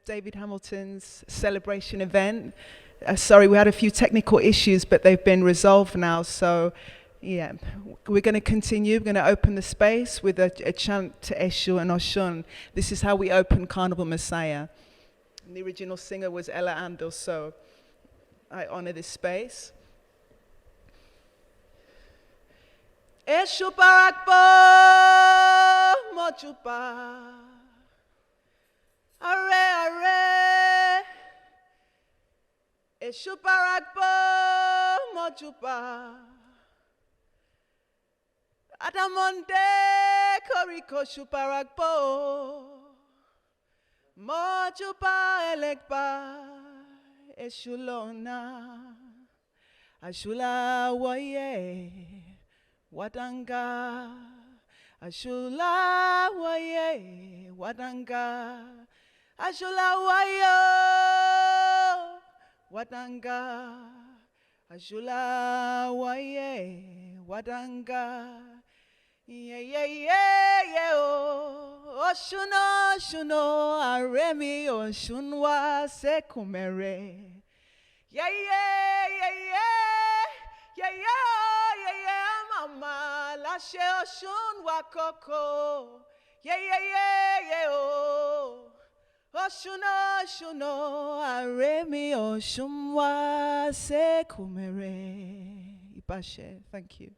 David Hamilton's celebration event. Sorry, we had a few technical issues, but they've been resolved now. So, yeah, we're going to continue. We're going to open the space with a chant to Eshu and Oshun. This is how we open Carnival Messiah. And the original singer was Ella Andel, so I honor this space. Eshu Parakpo Mochupa. Arre, arre, Eshu Parakpo Mochupa. Adamonde Koriko Shuparakpo Mochupa Elekpa Eshulona Ashula Waye Wadanga Ashula Waye Wadanga Ashula Wayo Wadanga Ashula Waye Wadanga Yeah, yeah, yeah, yeah, oh, Oshuno, Oshuno, Aremi, Oshunwa, Sekumere. Yeah, yeah, yeah, yeah, yeah, yeah, yeah, yeah, Mama, Lashe Oshunwa Koko. Yeah, yeah, yeah, yeah, oh, Oshuno, Oshuno, Aremi, Oshunwa, Sekumere. Ibashe, thank you.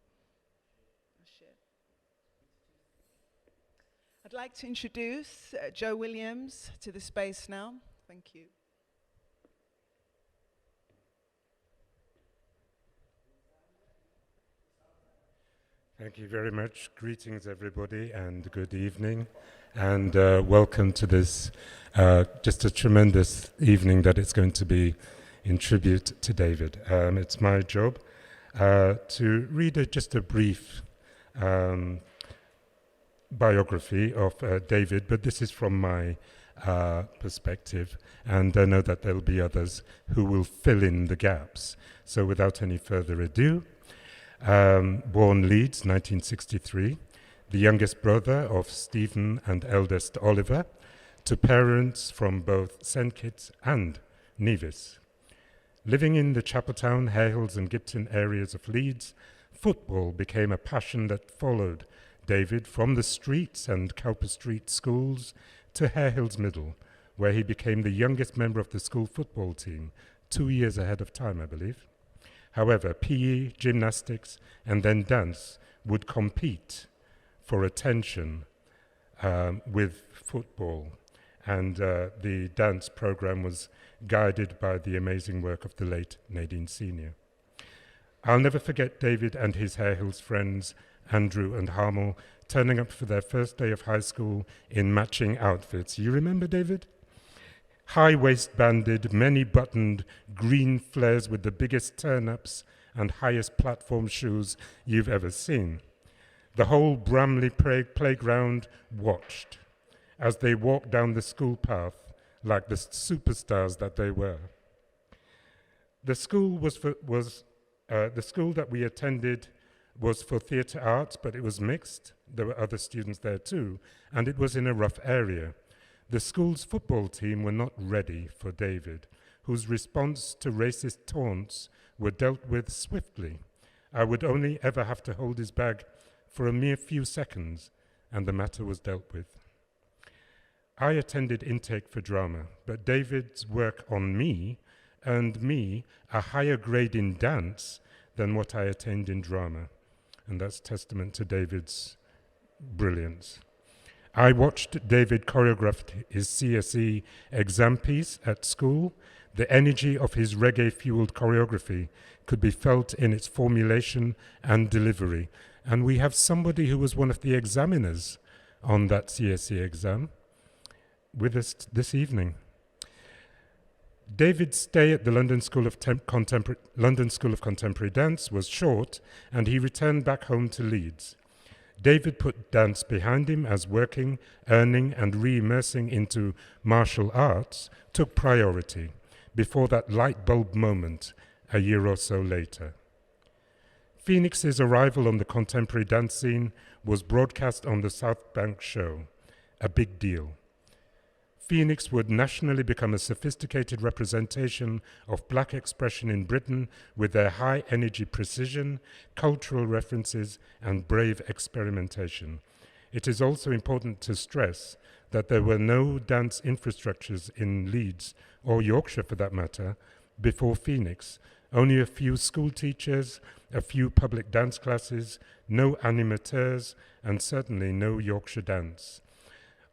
I'd like to introduce Joe Williams to the space now. Thank you. Thank you very much. Greetings, everybody, and good evening. And welcome to this, just a tremendous evening that it's going to be in tribute to David. It's my job to read just a brief biography of David, but this is from my perspective, and I know that there'll be others who will fill in the gaps. So without any further ado, born Leeds, 1963, the youngest brother of Stephen and eldest Oliver, to parents from both St. Kitts and Nevis. Living in the Chapeltown, Hayhills and Gipton areas of Leeds, football became a passion that followed David from the streets and Cowper Street schools to Hayhills Middle, where he became the youngest member of the school football team, 2 years ahead of time, I believe. However, PE, gymnastics, and then dance would compete for attention with football, and the dance program was guided by the amazing work of the late Nadine Senior. I'll never forget David and his Hayhills friends, Andrew and Harmel, turning up for their first day of high school in matching outfits. You remember, David? High waistbanded, many buttoned, green flares with the biggest turn-ups and highest platform shoes you've ever seen. The whole Bramley playground watched as they walked down the school path like the superstars that they were. The school the school that we attended was for theatre arts, but it was mixed. There were other students there too, and it was in a rough area. The school's football team were not ready for David, whose response to racist taunts were dealt with swiftly. I would only ever have to hold his bag for a mere few seconds, and the matter was dealt with. I attended intake for drama, but David's work on me earned me a higher grade in dance than what I attained in drama. And that's testament to David's brilliance. I watched David choreograph his CSE exam piece at school. The energy of his reggae-fueled choreography could be felt in its formulation and delivery. And we have somebody who was one of the examiners on that CSE exam with us this evening. David's stay at the London School of Contemporary Dance was short, and he returned back home to Leeds. David put dance behind him as working, earning, and re-immersing into martial arts took priority before that light bulb moment a year or so later. Phoenix's arrival on the contemporary dance scene was broadcast on the South Bank show, a big deal. Phoenix would nationally become a sophisticated representation of black expression in Britain with their high energy precision, cultural references, and brave experimentation. It is also important to stress that there were no dance infrastructures in Leeds, or Yorkshire for that matter, before Phoenix. Only a few school teachers, a few public dance classes, no animateurs, and certainly no Yorkshire dance.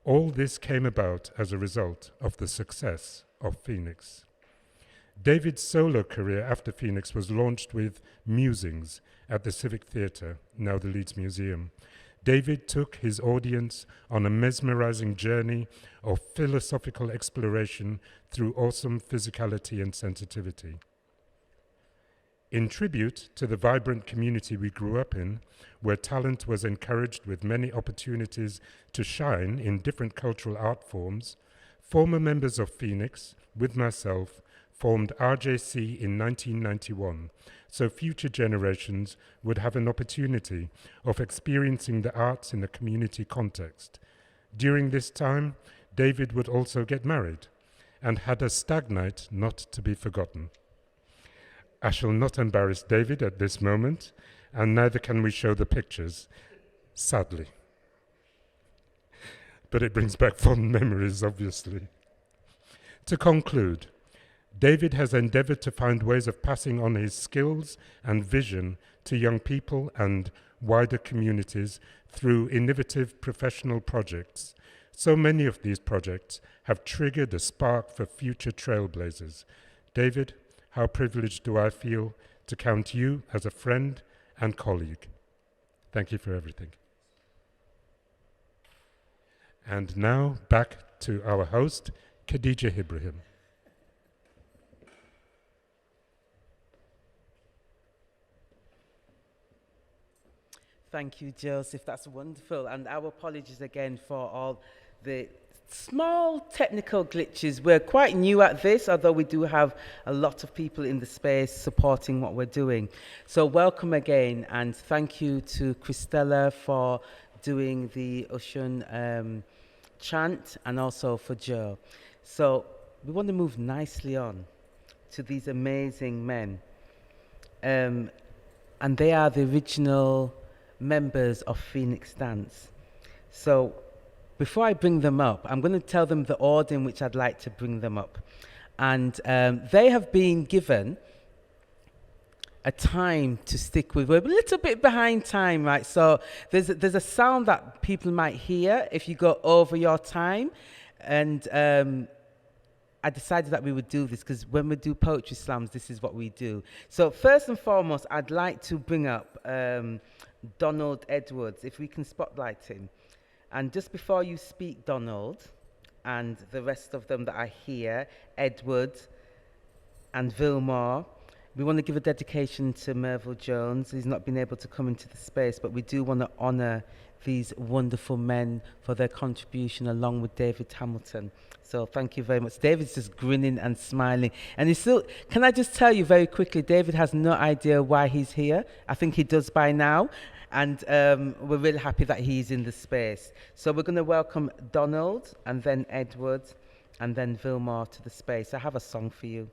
All this came about as a result of the success of Phoenix. David's solo career after Phoenix was launched with Musings at the Civic Theatre, now the Leeds Museum. David took his audience on a mesmerizing journey of philosophical exploration through awesome physicality and sensitivity. In tribute to the vibrant community we grew up in, where talent was encouraged with many opportunities to shine in different cultural art forms, former members of Phoenix, with myself, formed RJC in 1991, so future generations would have an opportunity of experiencing the arts in a community context. During this time, David would also get married and had a stag night not to be forgotten. I shall not embarrass David at this moment, and neither can we show the pictures, sadly. But it brings back fond memories, obviously. To conclude, David has endeavored to find ways of passing on his skills and vision to young people and wider communities through innovative professional projects. So many of these projects have triggered a spark for future trailblazers. David, how privileged do I feel to count you as a friend and colleague. Thank you for everything. And now back to our host, Khadijah Ibrahiim. Thank you, Joseph. That's wonderful. And our apologies again for all the small technical glitches. We're quite new at this, although we do have a lot of people in the space supporting what we're doing. So welcome again, and thank you to Christella for doing the Oshun chant, and also for Joe. So we want to move nicely on to these amazing men. And they are the original members of Phoenix Dance. So before I bring them up, I'm going to tell them the order in which I'd like to bring them up. And they have been given a time to stick with. We're a little bit behind time, right? So there's a sound that people might hear if you go over your time. And I decided that we would do this because when we do poetry slams, this is what we do. So first and foremost, I'd like to bring up Donald Edwards, if we can spotlight him. And just before you speak, Donald, and the rest of them that are here, Edward and Vilmore, we want to give a dedication to Merville Jones. He's not been able to come into the space, but we do want to honour these wonderful men for their contribution, along with David Hamilton. So thank you very much. David's just grinning and smiling. And he's still, can I just tell you very quickly, David has no idea why he's here. I think he does by now. And we're really happy that he's in the space. So we're going to welcome Donald, and then Edward, and then Vilmore to the space. I have a song for you.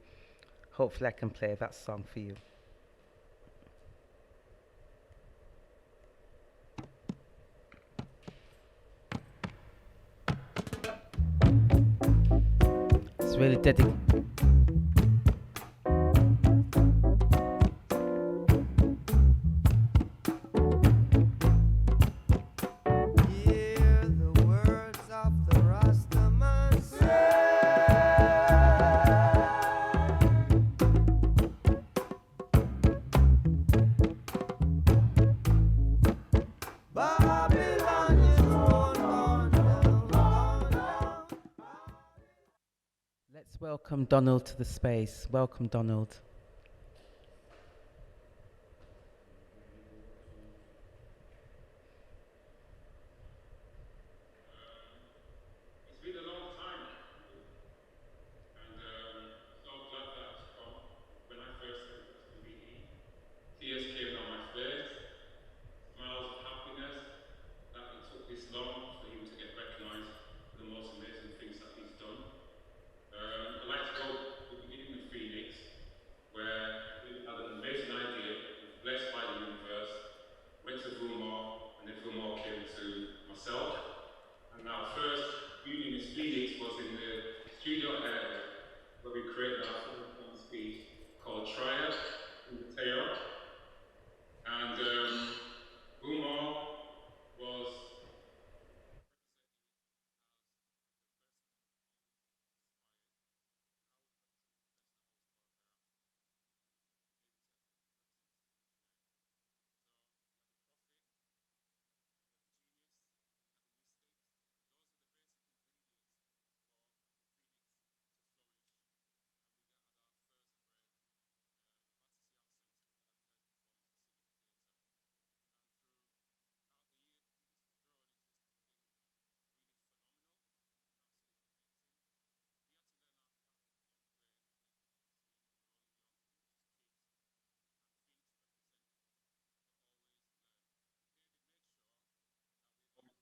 Hopefully I can play that song for you. It's really dedicated. Welcome Donald to the space. Welcome, Donald. It's been a long time, and so glad that when I first entered MBE, tears came down my face, smiles of happiness that it took this long for him to get recognised for the most amazing things that he's done. studio area where we created our performance piece called Triad in the Tail. And Umar was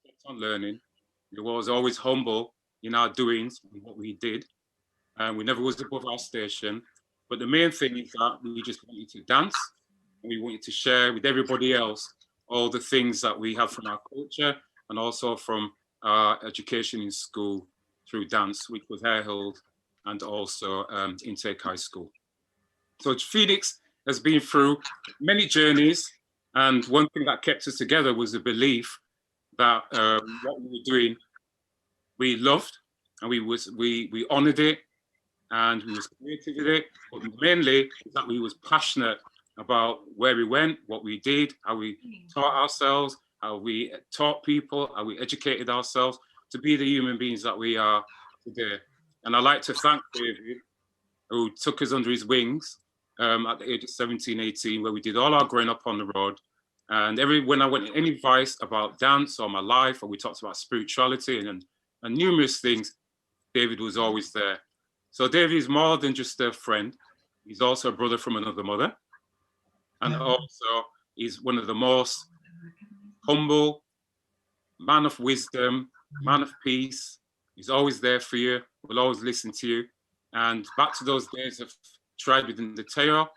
kept on learning. We was always humble in our doings and what we did. And we never was above our station. But the main thing is that we just wanted to dance. And we wanted to share with everybody else all the things that we have from our culture and also from our education in school through dance, which was Harehill and also Intake High School. So Phoenix has been through many journeys. And one thing that kept us together was the belief that what we were doing, we loved and we honored it and we was creative with it, but mainly that we was passionate about where we went, what we did, how we taught ourselves, how we taught people, how we educated ourselves to be the human beings that we are today. And I'd like to thank David, who took us under his wings at the age of 17, 18, where we did all our growing up on the road. And when I went any advice about dance or my life, or we talked about spirituality and numerous things, David was always there. So David is more than just a friend. He's also a brother from another mother. And also he's one of the most humble, man of wisdom, man of peace. He's always there for you, will always listen to you. And back to those days of Tried Within the Tail,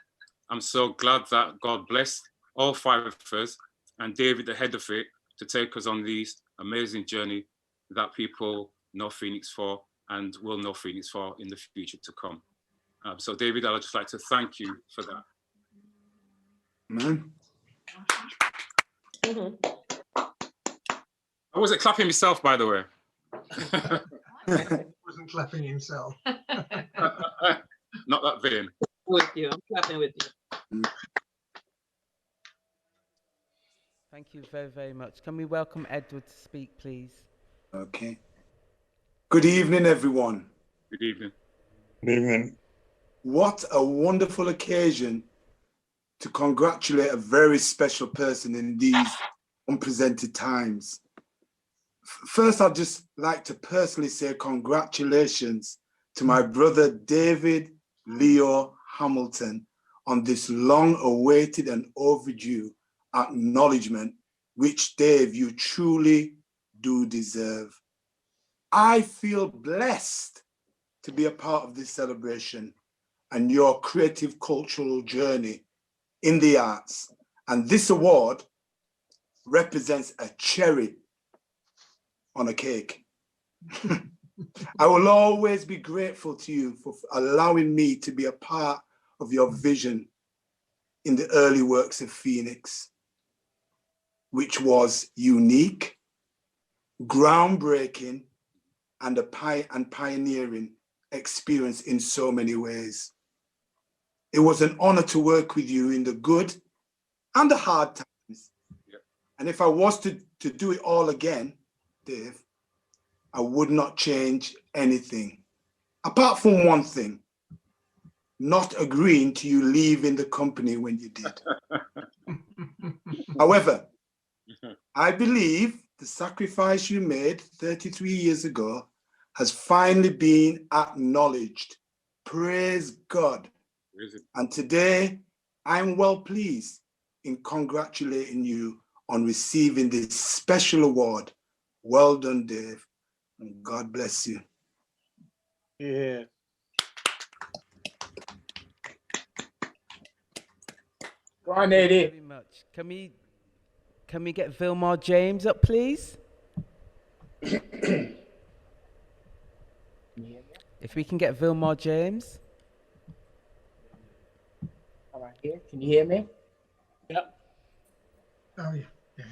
I'm so glad that God blessed all five of us and David, the head of it, to take us on this amazing journey that people know Phoenix for and will know Phoenix for in the future to come. So David, I'd just like to thank you for that. Man. I wasn't clapping myself, by the way. Wasn't clapping himself. Not that vain. With you, I'm clapping with you. Thank you very, very much. Can we welcome Edward to speak, please? Okay. Good evening, everyone. Good evening. Good evening. What a wonderful occasion to congratulate a very special person in these unprecedented times. First, I'd just like to personally say congratulations to my brother David Leo Hamilton on this long-awaited and overdue acknowledgement, which, Dave, you truly do deserve. I feel blessed to be a part of this celebration and your creative cultural journey in the arts. And this award represents a cherry on a cake. I will always be grateful to you for allowing me to be a part of your vision in the early works of Phoenix, which was unique, groundbreaking, and pioneering experience in so many ways. It was an honor to work with you in the good and the hard times. Yep. And if I was to do it all again, Dave, I would not change anything, apart from one thing, not agreeing to you leaving the company when you did. However, I believe the sacrifice you made 33 years ago has finally been acknowledged. Praise God. And today, I'm well pleased in congratulating you on receiving this special award. Well done, Dave, and God bless you. Yeah. Go on, Thank you Eddie. very much. Can we get Vilmar James up, please? If we can get Vilmore James. Am I here? Can you hear me? Yep. Oh, yeah.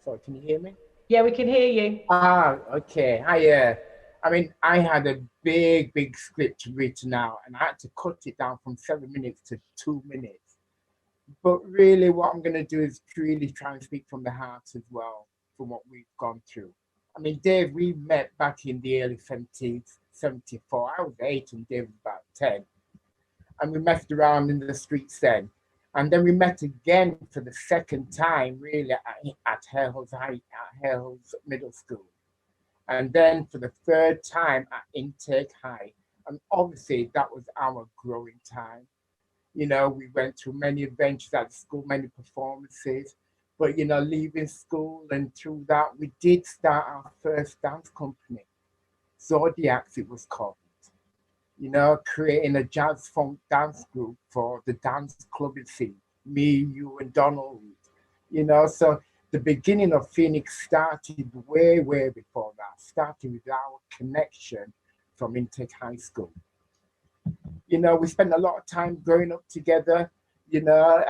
So can you hear me? Yeah, we can hear you. Ah, okay. I mean, I had a big script written out and I had to cut it down from 7 minutes to 2 minutes. But really what I'm going to do is really try and speak from the heart as well, from what we've gone through. I mean, Dave, we met back in the early 70s, 74. I was 8 and Dave was about 10. And we messed around in the streets then. And then we met again for the second time, really, at Hare Hills Middle School. And then for the third time at Intake High. And obviously that was our growing time. You know, we went through many adventures at school, many performances, but, you know, leaving school and through that, we did start our first dance company. Zodiacs, it was called. You know, creating a jazz funk dance group for the dance clubbing scene, me, you, and Donald. You know, so the beginning of Phoenix started way before that, starting with our connection from Intake High School. You know, we spent a lot of time growing up together, you know,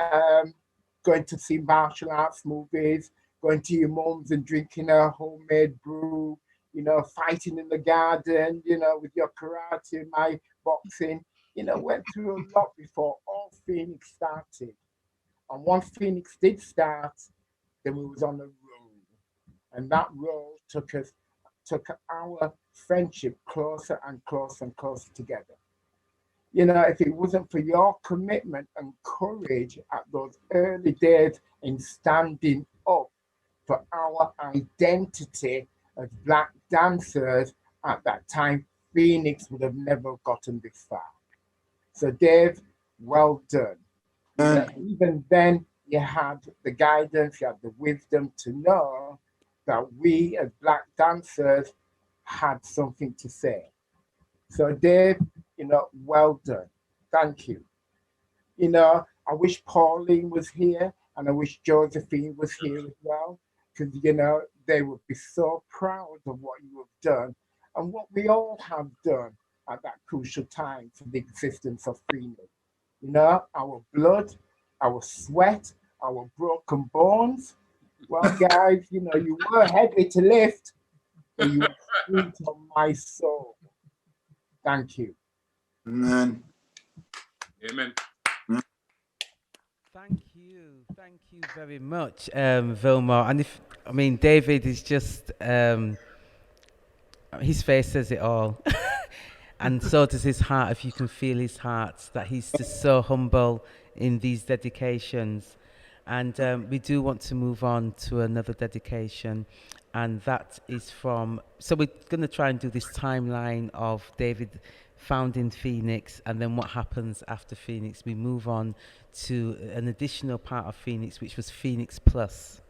going to see martial arts movies, going to your mum's and drinking a homemade brew, you know, fighting in the garden, you know, with your karate, my boxing, you know, went through a lot before all Phoenix started. And once Phoenix did start, then we was on the road. And that road took our friendship closer and closer and closer together. You know, if it wasn't for your commitment and courage at those early days in standing up for our identity as Black dancers at that time, Phoenix would have never gotten this far. So Dave, well done. Even then, you had the guidance, you had the wisdom to know that we as Black dancers had something to say. So Dave, you know, well done. Thank you. You know, I wish Pauline was here and I wish Josephine was here as well, because, you know, they would be so proud of what you have done and what we all have done at that crucial time for the existence of freedom. You know, our blood, our sweat, our broken bones. Well, guys, you know, you were heavy to lift, but you were sweet on my soul. Thank you. Amen. Amen. Thank you very much, Vilmore. And David is just, his face says it all. And so does his heart, if you can feel his heart, that he's just so humble in these dedications. And we do want to move on to another dedication. And that is from, so we're going to try and do this timeline of David founding Phoenix and then what happens after Phoenix. We move on to an additional part of Phoenix, which was Phoenix Plus.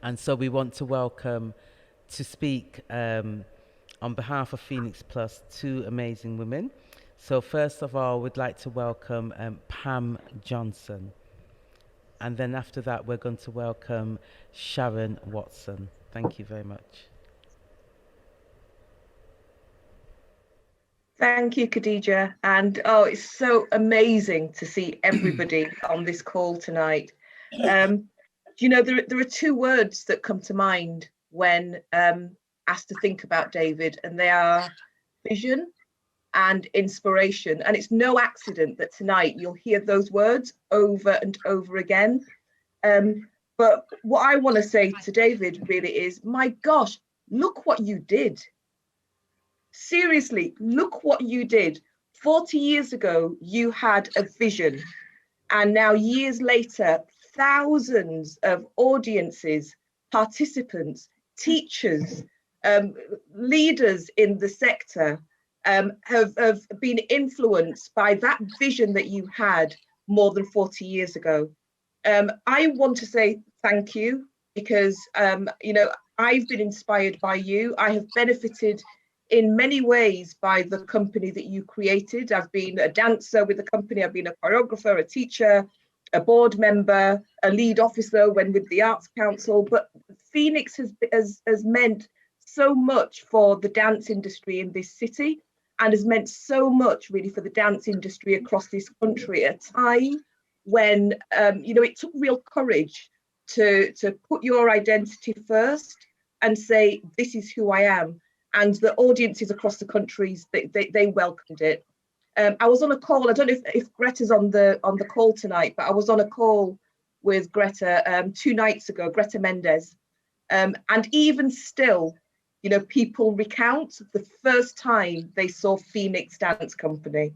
And so we want to welcome to speak on behalf of Phoenix Plus, two amazing women. So first of all, we'd like to welcome Pam Johnson. And then after that, we're going to welcome Sharon Watson. Thank you very much. Thank you, Khadijah. And it's so amazing to see everybody on this call tonight. You know, there are two words that come to mind when asked to think about David, and they are vision and inspiration. And it's no accident that tonight you'll hear those words over and over again. But what I want to say to David really is, my gosh, look what you did. Seriously, look what you did. 40 years ago, you had a vision. And now years later, thousands of audiences, participants, teachers, leaders in the sector have been influenced by that vision that you had more than 40 years ago. I want to say thank you because, you know, I've been inspired by you. I have benefited in many ways by the company that you created. I've been a dancer with the company. I've been a choreographer, a teacher, a board member, a lead officer when with the Arts Council. But Phoenix has meant so much for the dance industry in this city. and has meant so much really for the dance industry across this country at a time when you know, it took real courage to put your identity first and say, this is who I am. And the audiences across the countries, they welcomed it. I was on a call, I don't know if Greta's on the call tonight, but I was on a call with Greta 2 nights ago, Greta Mendes. And even still, you know, people recount the first time they saw Phoenix Dance Company.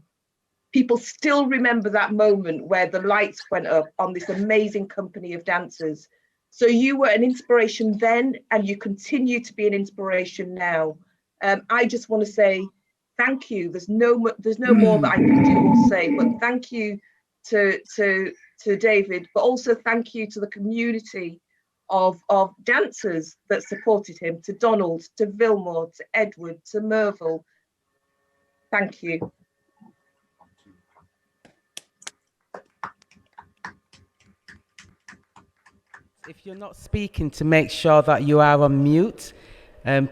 People still remember that moment where the lights went up on this amazing company of dancers. So you were an inspiration then, and you continue to be an inspiration now. I just want to say thank you. There's no more that I can do or say, but thank you to David, but also thank you to the community of dancers that supported him, to Donald, to Vilmore, to Edward, to Merville. Thank you. If you're not speaking, to make sure that you are on mute,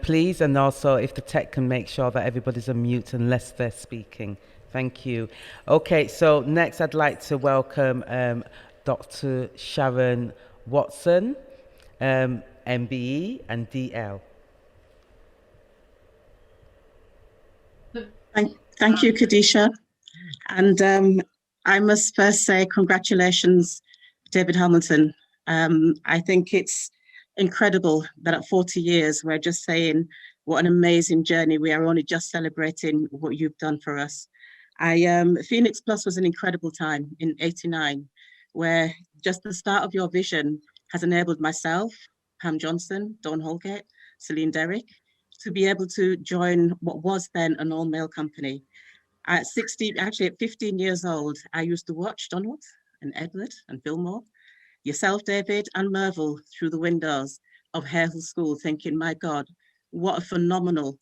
please, and also if the tech can make sure that everybody's on mute unless they're speaking. Thank you. Okay, so next I'd like to welcome Dr. Sharon Watson, MBE and DL. Thank you, Khadijah. And I must first say congratulations, David Hamilton. I think it's incredible that at 40 years, we're just saying what an amazing journey. We are only just celebrating what you've done for us. Phoenix Plus was an incredible time in '89, where just the start of your vision has enabled myself, Pam Johnson, Dawn Holgate, Celine Derrick, to be able to join what was then an all-male company. At 15 years old, I used to watch Donald and Edward and Fillmore, yourself, David, and Merville through the windows of Harehill School, thinking, my God, what a phenomenal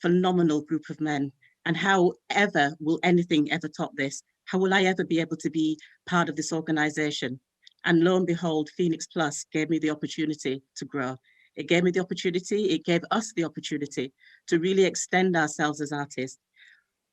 group of men. And how ever will anything ever top this? How will I ever be able to be part of this organization? And lo and behold, Phoenix Plus gave me the opportunity to grow. It gave me the opportunity, it gave us the opportunity to really extend ourselves as artists.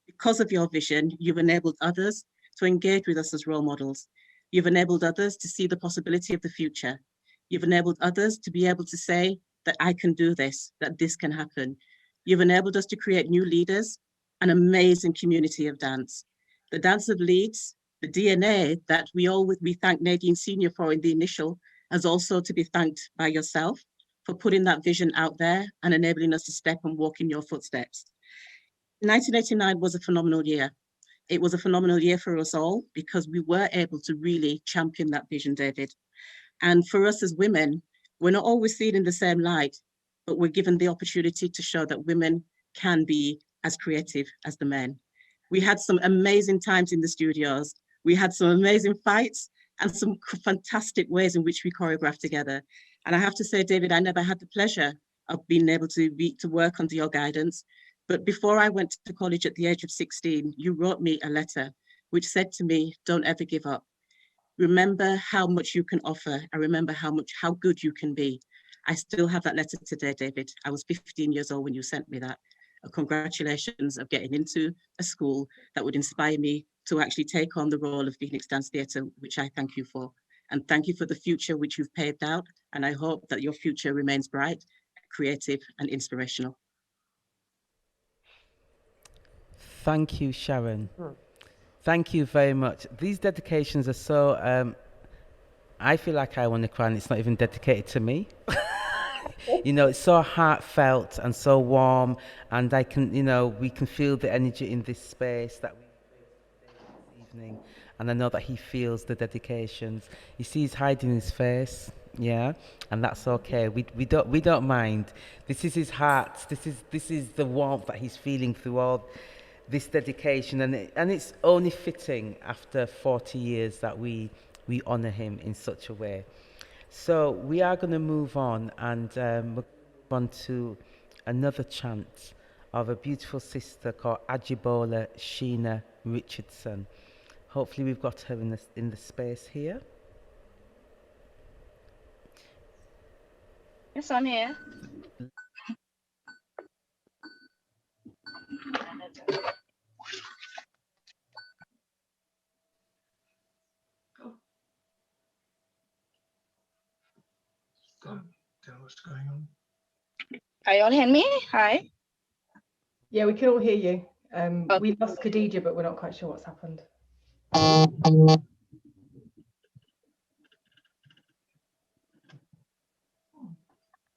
Because of your vision, you've enabled others to engage with us as role models. You've enabled others to see the possibility of the future. You've enabled others to be able to say that I can do this, that this can happen. You've enabled us to create new leaders, an amazing community of dance. The Dance of Leeds, the DNA that we thank Nadine Senior for in the initial, has also to be thanked by yourself for putting that vision out there and enabling us to step and walk in your footsteps. 1989 was a phenomenal year. It was a phenomenal year for us all because we were able to really champion that vision, David. And for us as women, we're not always seen in the same light, but we're given the opportunity to show that women can be as creative as the men. We had some amazing times in the studios. We had some amazing fights and some fantastic ways in which we choreographed together. And I have to say, David, I never had the pleasure of being able to work under your guidance. But before I went to college at the age of 16, you wrote me a letter which said to me, don't ever give up. Remember how much you can offer. I remember how good you can be. I still have that letter today, David. I was 15 years old when you sent me that. Congratulations of getting into a school that would inspire me to actually take on the role of Phoenix Dance Theatre, which I thank you for. And thank you for the future which you've paved out. And I hope that your future remains bright, creative and inspirational. Thank you, Sharon. Thank you very much. These dedications are so, I feel like I want to cry and it's not even dedicated to me. You know, it's so heartfelt and so warm, and I can, you know, we can feel the energy in this space that we this evening, and I know that he feels the dedications. You see, he's hiding his face, yeah, and that's okay. We don't mind. This is his heart. This is the warmth that he's feeling through all this dedication, and it's only fitting after 40 years that we honour him in such a way. So we are going to move on, and we'll move on to another chant of a beautiful sister called Ajibola Sheena Richardson. Hopefully we've got her in the space here. Yes, I'm here. What's going on? Can you all hear me? Hi. Yeah, we can all hear you. We lost Khadijah, but we're not quite sure what's happened.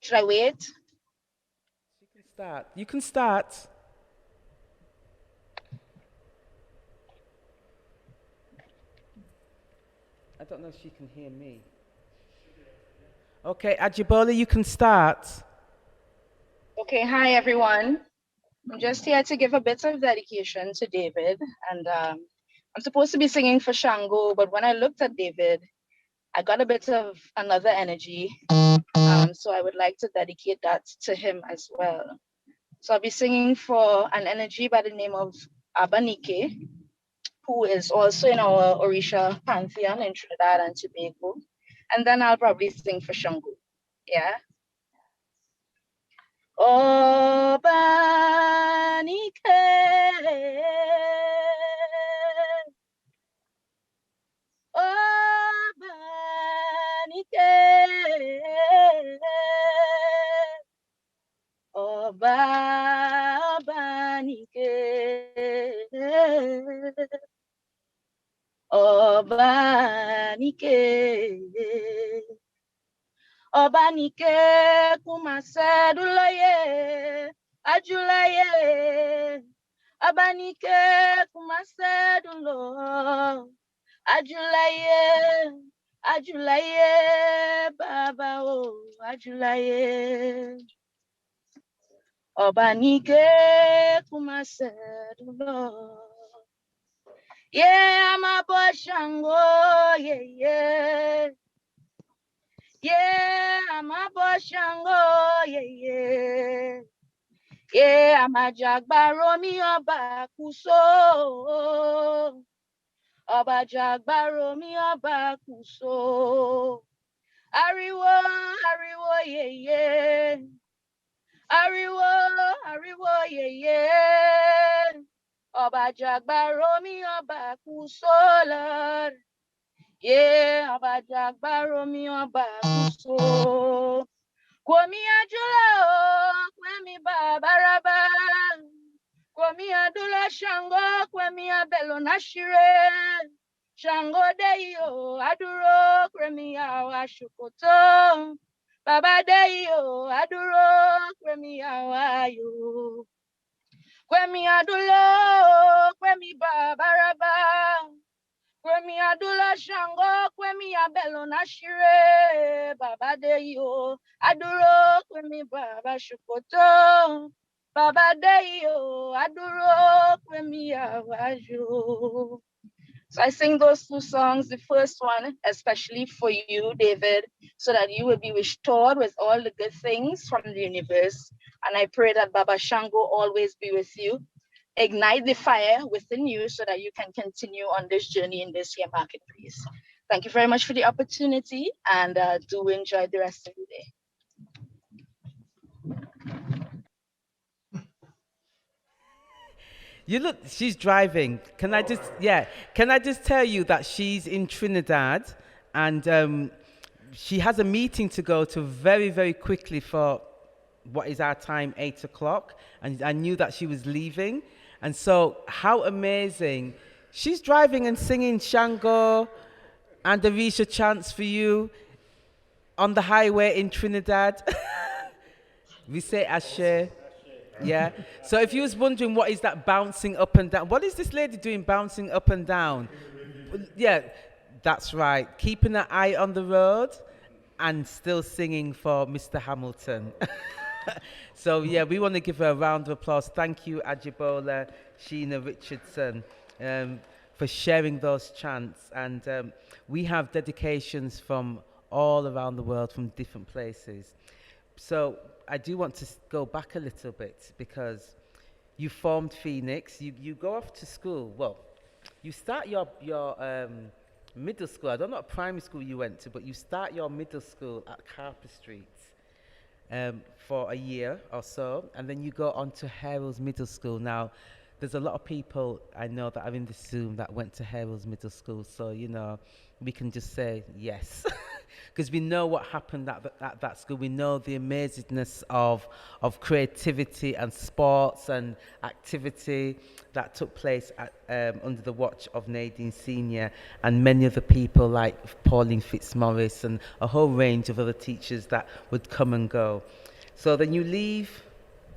Should I wait? You can start. You can start. I don't know if she can hear me. Okay, Ajibola, you can start. Okay, hi everyone. I'm just here to give a bit of dedication to David. And I'm supposed to be singing for Shango, but when I looked at David, I got a bit of another energy. So I would like to dedicate that to him as well. So I'll be singing for an energy by the name of Abanike, who is also in our Orisha pantheon in Trinidad and Tobago. And then I'll probably sing for Shango. Yeah. Obanike, Obanike, Obanike, Obanike. Obanike kumasedulaye, ajulaye. Obanike kumasedulo, ajulaye, ajulaye, baba o, ajulaye. Obanike kumasedulo. Yeah, I'm a Shango, yeah, yeah. Yeah, I'm a Shango, yeah, yeah. Yeah, I'm a Jagbaromi Oba Kuso. Oba Jagbaromi Oba Kuso. Ariwo, Ariwo, yeah, yeah. Ariwo, Ariwo, yeah, yeah. Oba Jagbaromi Oba Kuso, Lord. Yeah, Oba Jagbaromi Oba Kuso. Kwami ajula o, kwami babaraba. Kwami adula Shango, kwami abelo nashire. Shango deyo, aduro, kwami awa shukoto. Baba deyo, aduro, kwami awa yo. Kwami adulo, kwami babaraba. Kwemi adula Shango, kwemi abelo nashire, baba deyo, aduro, kwemi baba shukoto, baba deyo, aduro, kwemi awajo. So I sing those two songs, the first one, especially for you, David, so that you will be restored with all the good things from the universe. And I pray that Baba Shango always be with you. Ignite the fire within you so that you can continue on this journey in this year marketplace. Thank you very much for the opportunity, and do enjoy the rest of the day. You look, she's driving. Can I just tell you that she's in Trinidad and she has a meeting to go to very, very quickly for what is our time, 8 o'clock. And I knew that she was leaving. And so how amazing. She's driving and singing Shango and the Risha chants for you on the highway in Trinidad. We say Ashe. Yeah. So if you was wondering what is that bouncing up and down, what is this lady doing bouncing up and down? Yeah, that's right. Keeping an eye on the road and still singing for Mr. Hamilton. So yeah, we want to give her a round of applause. Thank you, Ajibola Sheena Richardson, for sharing those chants. And we have dedications from all around the world, from different places. So I do want to go back a little bit, because you formed Phoenix. You go off to school. Well, you start your middle school. I don't know what primary school you went to, but you start your middle school at Carper Street for a year or so, and then you go on to Harold's Middle School. Now, there's a lot of people I know that are in this Zoom that went to Harold's Middle School, so we can just say yes, because we know what happened at that school. We know the amazingness of creativity and sports and activity that took place under the watch of Nadine Senior and many other people like Pauline Fitzmaurice and a whole range of other teachers that would come and go. So then you leave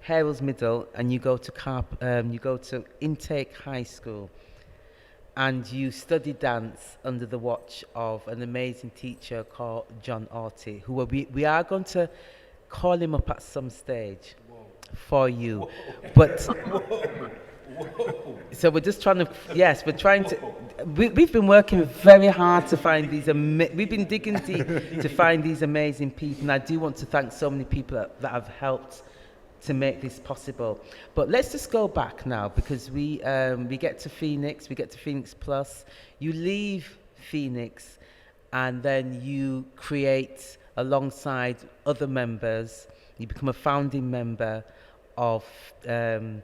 Harold's Middle and you go to Intake High School, and you study dance under the watch of an amazing teacher called John Orty, who we are going to call him up at some stage for you. Whoa. But so we're just trying to, we've been working very hard to find these, we've been digging deep to find these amazing people, and I do want to thank so many people that have helped to make this possible. But let's just go back now, because we get to Phoenix, we get to Phoenix Plus. You leave Phoenix and then you create alongside other members, you become a founding member of RJC.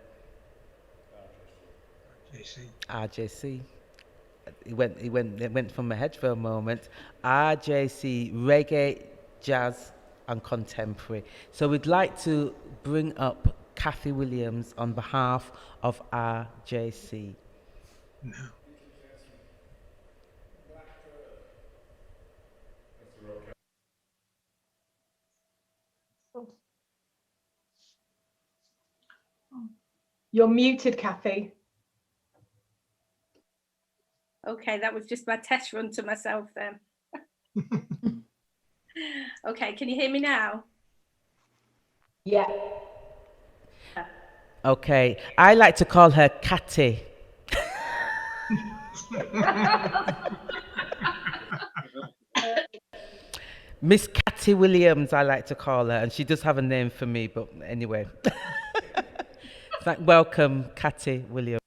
It went from my head for a moment. RJC, Reggae, Jazz and Contemporary. So we'd like to bring up Kathy Williams on behalf of RJC. No. You're muted, Kathy. Okay, that was just my test run to myself then. Okay, can you hear me now? Yeah. Okay, I like to call her Catty. Miss Catty Williams, I like to call her, and she does have a name for me, but anyway. Welcome, Catty Williams.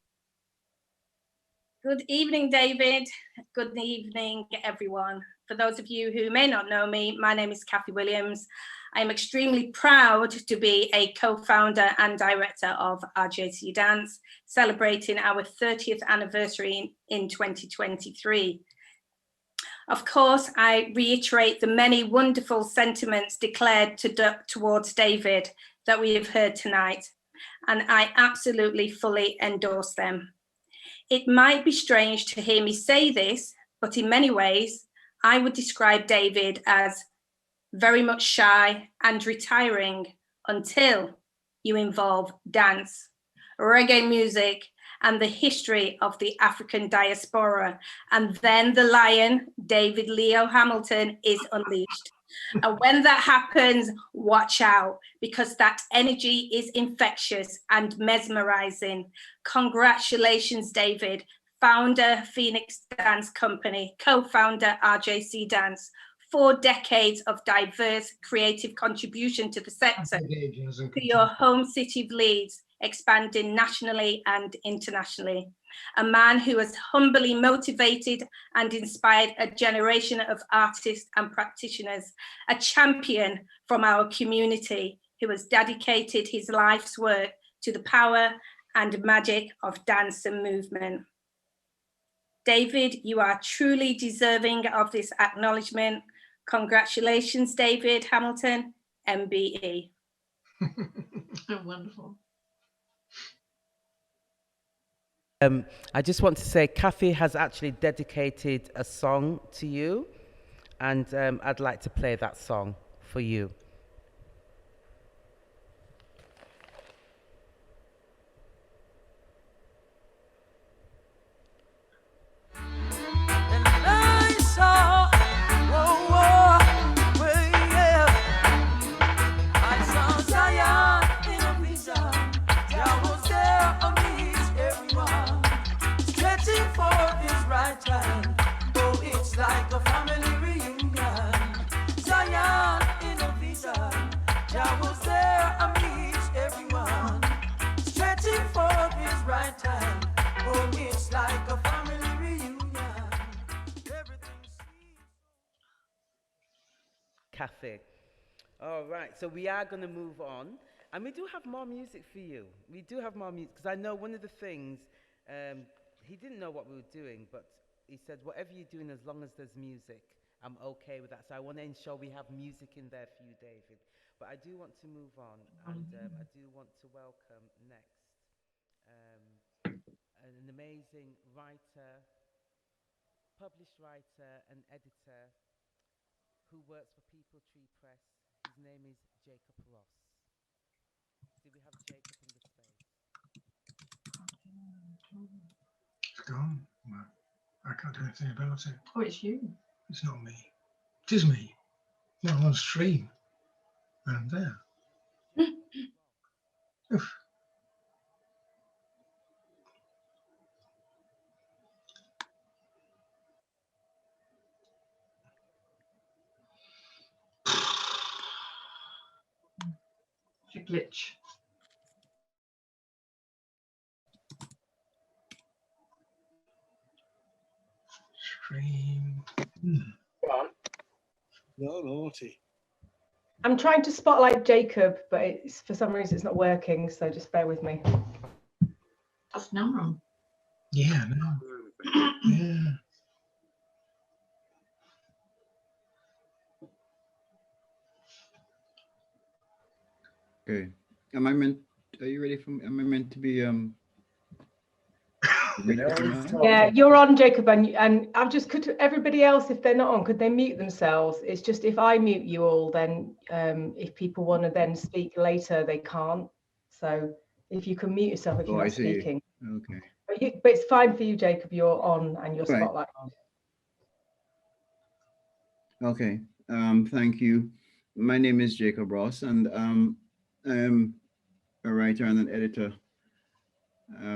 Good evening, David. Good evening, everyone. For those of you who may not know me, my name is Kathy Williams. I'm extremely proud to be a co-founder and director of RJC Dance, celebrating our 30th anniversary in 2023. Of course, I reiterate the many wonderful sentiments declared towards David that we have heard tonight, and I absolutely fully endorse them. It might be strange to hear me say this, but in many ways, I would describe David as very much shy and retiring until you involve dance, reggae music, and the history of the African diaspora. And then the lion, David Leo Hamilton, is unleashed. And when that happens, watch out, because that energy is infectious and mesmerizing. Congratulations, David, founder Phoenix Dance Company, co-founder RJC Dance, 4 decades of diverse creative contribution to the sector, to your home city of Leeds, expanding nationally and internationally. A man who has humbly motivated and inspired a generation of artists and practitioners, a champion from our community who has dedicated his life's work to the power and magic of dance and movement. David, you are truly deserving of this acknowledgement. Congratulations, David Hamilton, MBE. Oh, wonderful. I just want to say Kathy has actually dedicated a song to you, and I'd like to play that song for you. Like a family reunion, Zion in a visa. Jah was there amidst everyone, stretching forth his right hand. Oh, it's like a family reunion. Kathy. All right, so we are going to move on, And we do have more music for you. We do have more music, because I know one of the things, he didn't know what we were doing, but he said, whatever you're doing, as long as there's music, I'm okay with that. So I want to ensure we have music in there for you, David. But I do want to move on, and I do want to welcome next an amazing writer, published writer and editor who works for People Tree Press. His name is Jacob Ross. Do we have Jacob in the space? It's gone. Well, I can't do anything about it. Oh, it's you. It's not me. It is me. No, I'm on stream. And there. Oof. It's a glitch. Stream. No, naughty. I'm trying to spotlight Jacob, but it's, for some reason it's not working, so just bear with me. That's no wrong. Yeah, no. Yeah. Okay. Am I meant? Are you ready for? Am I meant to be? Yeah, you're on, Jacob, and I've just could everybody else, if they're not on, could they mute themselves? It's just if I mute you all, then if people want to then speak later, they can't. So if you can mute yourself if you're not speaking. Okay. But it's fine for you, Jacob. You're on and you're spotlight on. Okay. Thank you. My name is Jacob Ross, and I'm a writer and an editor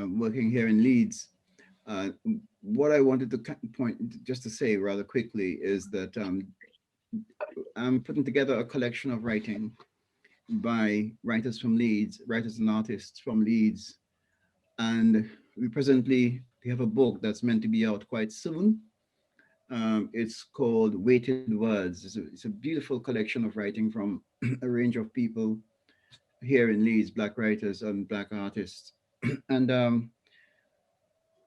working here in Leeds. What I wanted to just to say rather quickly is that I'm putting together a collection of writing by writers from Leeds, writers and artists from Leeds. And we presently have a book that's meant to be out quite soon. It's called Weighted Words. It's a beautiful collection of writing from a range of people here in Leeds, Black writers and Black artists. And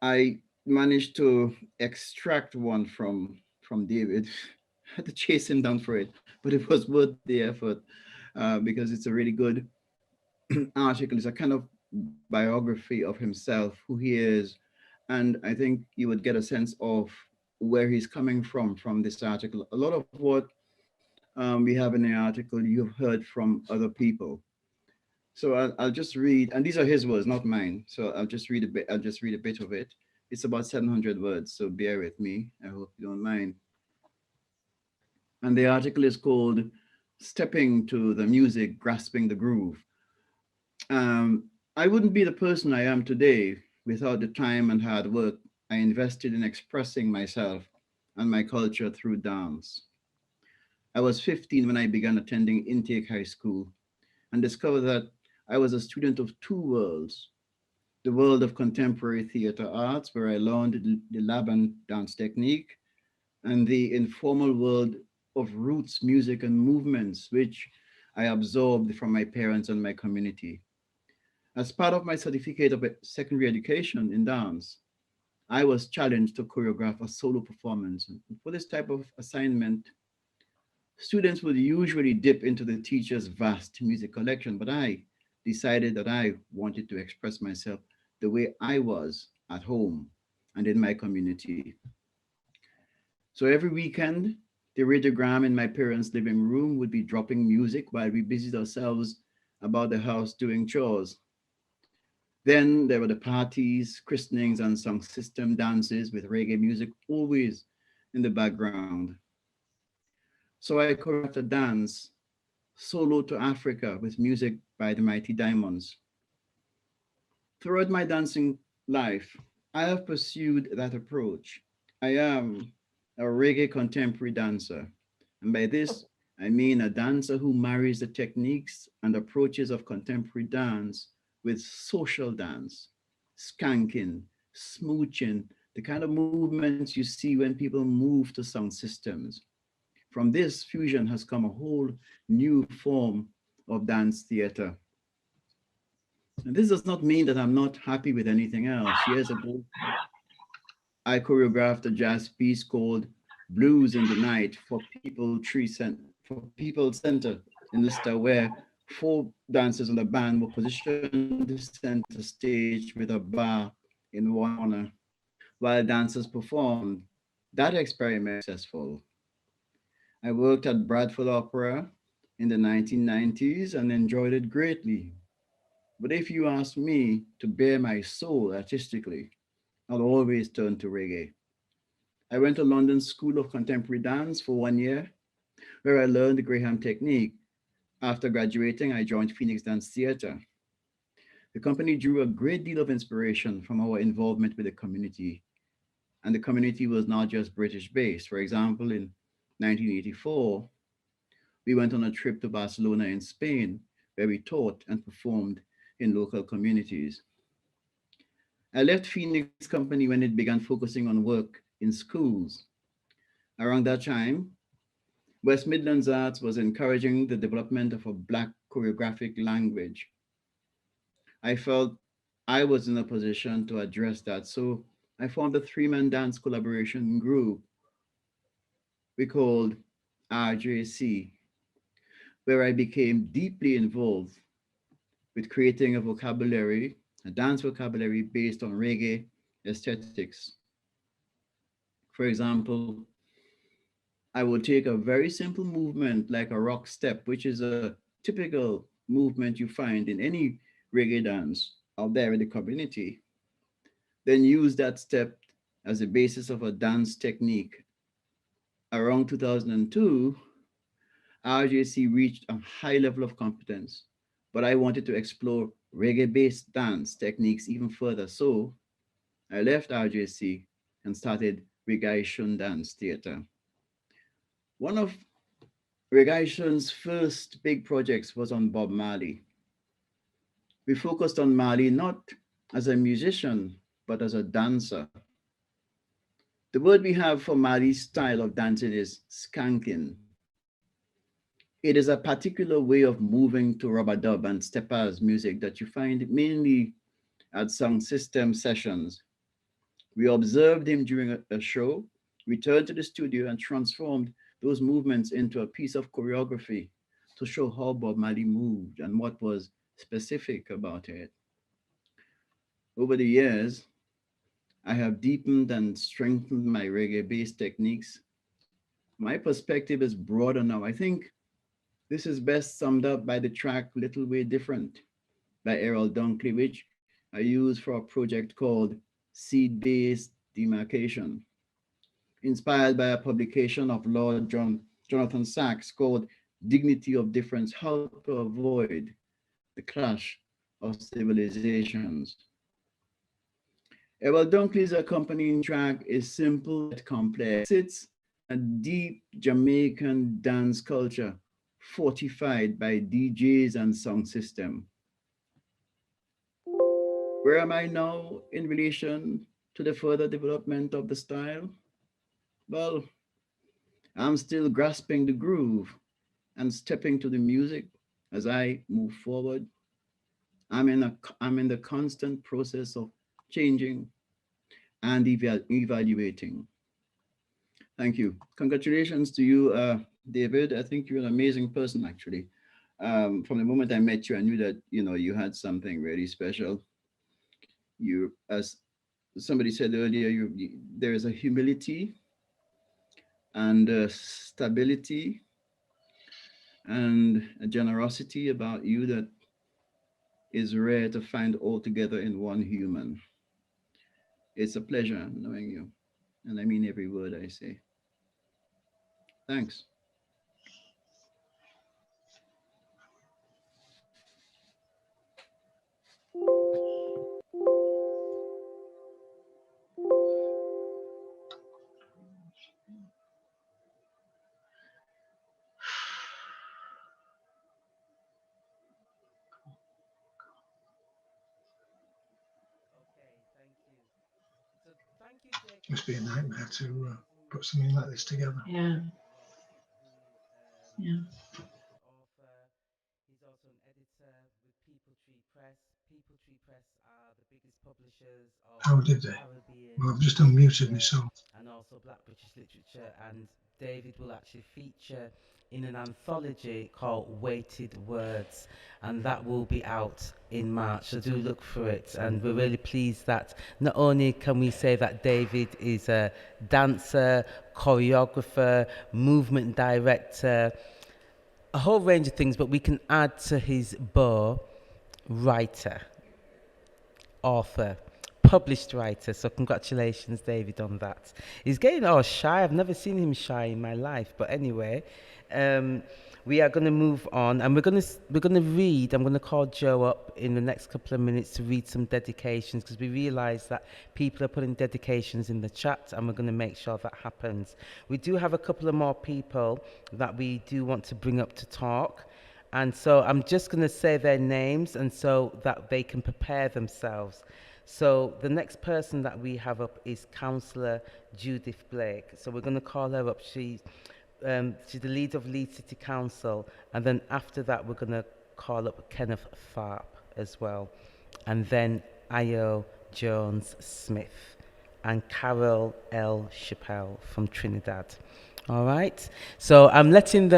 I managed to extract one from David. I had to chase him down for it, but it was worth the effort because it's a really good article. It's a kind of biography of himself, who he is. And I think you would get a sense of where he's coming from this article. A lot of what we have in the article, you've heard from other people. So I'll just read, and these are his words, not mine. So I'll just read a bit. I'll just read a bit of it. It's about 700 words, so bear with me. I hope you don't mind. And the article is called "Stepping to the Music, Grasping the Groove." I wouldn't be the person I am today without the time and hard work I invested in expressing myself and my culture through dance. I was 15 when I began attending Intake High School and discovered that I was a student of two worlds: the world of contemporary theater arts, where I learned the Laban dance technique, and the informal world of roots, music, and movements, which I absorbed from my parents and my community. As part of my certificate of secondary education in dance, I was challenged to choreograph a solo performance. And for this type of assignment, students would usually dip into the teacher's vast music collection, but I decided that I wanted to express myself the way I was at home and in my community. So every weekend, the radiogram in my parents' living room would be dropping music while we busied ourselves about the house doing chores. Then there were the parties, christenings, and song system dances with reggae music always in the background. So I choreographed a dance, Solo to Africa, with music by the Mighty Diamonds. Throughout my dancing life, I have pursued that approach. I am a reggae contemporary dancer. And by this, I mean a dancer who marries the techniques and approaches of contemporary dance with social dance, skanking, smooching, the kind of movements you see when people move to sound systems. From this fusion has come a whole new form of dance theater. And this does not mean that I'm not happy with anything else. Years ago, I choreographed a jazz piece called Blues in the Night for People Center in Leicester, where 4 dancers in the band were positioned the center stage with a bar in one corner while dancers performed. That experiment was successful. I worked at Bradford Opera in the 1990s and enjoyed it greatly. But if you ask me to bare my soul artistically, I'll always turn to reggae. I went to London School of Contemporary Dance for 1 year, where I learned the Graham technique. After graduating, I joined Phoenix Dance Theatre. The company drew a great deal of inspiration from our involvement with the community, and the community was not just British based. For example, in 1984, we went on a trip to Barcelona in Spain, where we taught and performed in local communities. I left Phoenix Company when it began focusing on work in schools. Around that time, West Midlands Arts was encouraging the development of a Black choreographic language. I felt I was in a position to address that, so I formed a 3-man dance collaboration group we called RJC, where I became deeply involved with creating a dance vocabulary based on reggae aesthetics. For example, I would take a very simple movement like a rock step, which is a typical movement you find in any reggae dance out there in the community, then use that step as the basis of a dance technique. Around 2002, RJC reached a high level of competence, but I wanted to explore reggae-based dance techniques even further. So I left RJC and started Reggae Dance Theatre. One of Reggae's first big projects was on Bob Marley. We focused on Marley not as a musician, but as a dancer. The word we have for Marley's style of dancing is skanking. It is a particular way of moving to rubber dub and steppers music that you find mainly at sound system sessions. We observed him during a show, returned to the studio and transformed those movements into a piece of choreography to show how Bob Marley moved and what was specific about it. Over the years, I have deepened and strengthened my reggae-based techniques. My perspective is broader now. I think this is best summed up by the track Little Way Different by Errol Dunkley, which I use for a project called Seed-Based Demarcation, inspired by a publication of Lord Jonathan Sacks called Dignity of Difference, How to Avoid the Clash of Civilizations. Errol Dunkley's accompanying track is simple yet complex. It's a deep Jamaican dance culture fortified by DJs and sound system. Where am I now in relation to the further development of the style? Well, I'm still grasping the groove and stepping to the music as I move forward. I'm in the constant process of changing and evaluating. Thank you. Congratulations to you, David. I think you're an amazing person, actually. From the moment I met you, I knew that you had something really special. You, as somebody said earlier, there is a humility and a stability and a generosity about you that is rare to find all together in one human. It's a pleasure knowing you, and I mean every word I say. Thanks. Must be a nightmare to put something like this together. Yeah. Yeah. He's also an editor with People Tree Press. People publishers of How did they? Caribbean Well, I've just unmuted literature myself. and also Black British literature, and David will actually feature in an anthology called Weighted Words, and that will be out in March, so do look for it. And we're really pleased that not only can we say that David is a dancer, choreographer, movement director, a whole range of things, but we can add to his bow writer, author, published writer. So congratulations, David, on that. He's getting all shy. I've never seen him shy in my life. But anyway, we are going to move on, and we're going to read. I'm going to call Joe up in the next couple of minutes to read some dedications, because we realise that people are putting dedications in the chat, and we're going to make sure that happens. We do have a couple of more people that we do want to bring up to talk. And so I'm just going to say their names, and so that they can prepare themselves. So the next person that we have up is Councillor Judith Blake. So we're going to call her up. She's the leader of Leeds City Council. And then after that, we're going to call up Kenneth Tharp as well. And then Ayo Jones-Smith and Carol L. Chappelle from Trinidad. All right. So I'm letting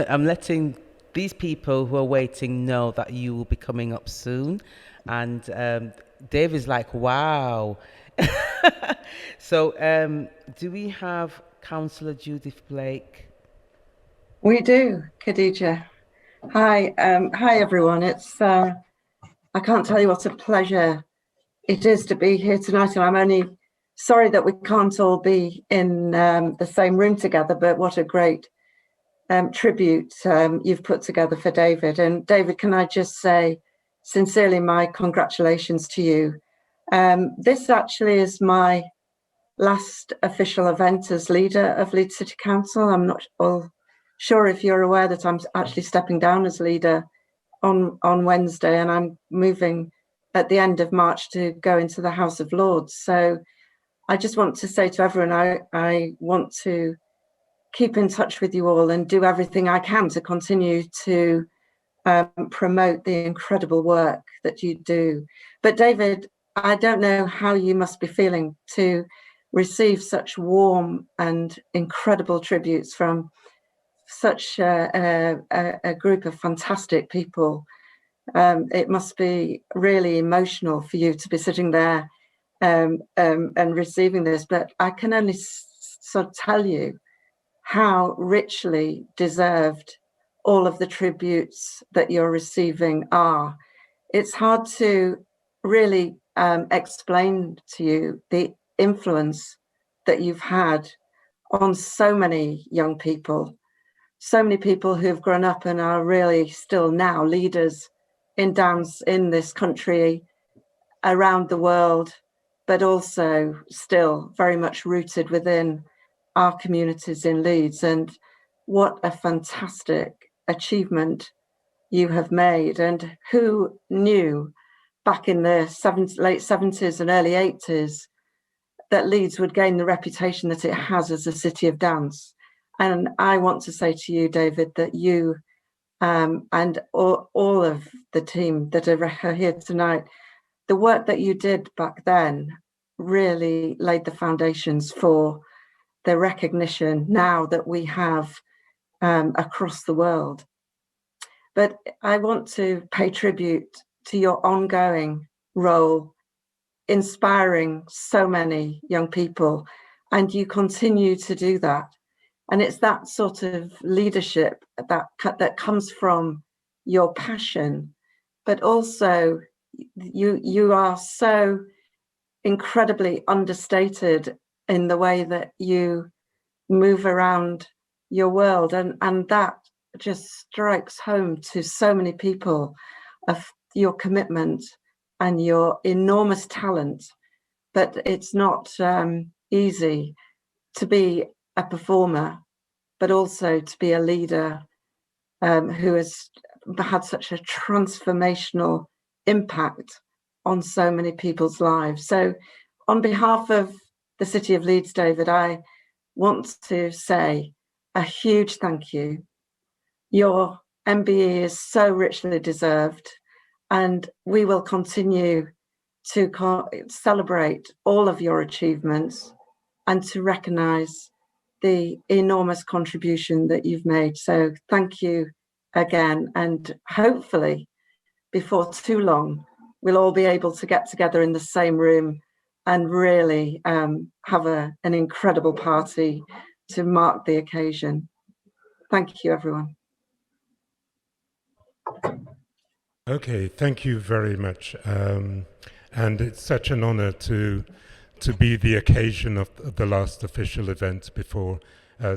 these people who are waiting know that you will be coming up soon. And Dave is like, wow. So do we have Councillor Judith Blake? We do, Khadijah. Hi, hi everyone. It's I can't tell you what a pleasure it is to be here tonight, and I'm only sorry that we can't all be in the same room together, but what a great tribute you've put together for David. And David, can I just say sincerely my congratulations to you. This actually is my last official event as leader of Leeds City Council. I'm not sure if you're aware that I'm actually stepping down as leader on Wednesday, and I'm moving at the end of March to go into the House of Lords. So I just want to say to everyone, I want to keep in touch with you all and do everything I can to continue to promote the incredible work that you do. But David, I don't know how you must be feeling to receive such warm and incredible tributes from such a group of fantastic people. It must be really emotional for you to be sitting there and receiving this, but I can only sort of tell you how richly deserved all of the tributes that you're receiving are. It's hard to really explain to you the influence that you've had on so many young people, so many people who've grown up and are really still now leaders in dance in this country, around the world, but also still very much rooted within our communities in Leeds. And what a fantastic achievement you have made. And who knew back in the late 70s and early 80s that Leeds would gain the reputation that it has as a city of dance. And I want to say to you, David, that you and all of the team that are here tonight, the work that you did back then really laid the foundations for the recognition now that we have across the world. But I want to pay tribute to your ongoing role, inspiring so many young people, and you continue to do that. And it's that sort of leadership that comes from your passion, but also you are so incredibly understated in the way that you move around your world, and that just strikes home to so many people of your commitment and your enormous talent. But it's not easy to be a performer, but also to be a leader who has had such a transformational impact on so many people's lives. So on behalf of the City of Leeds, David, I want to say a huge thank you. Your MBE is so richly deserved, and we will continue to celebrate all of your achievements and to recognise the enormous contribution that you've made. So thank you again, and hopefully before too long, we'll all be able to get together in the same room and really have an incredible party to mark the occasion. Thank you, everyone. Okay, thank you very much. And it's such an honor to be the occasion of the last official event before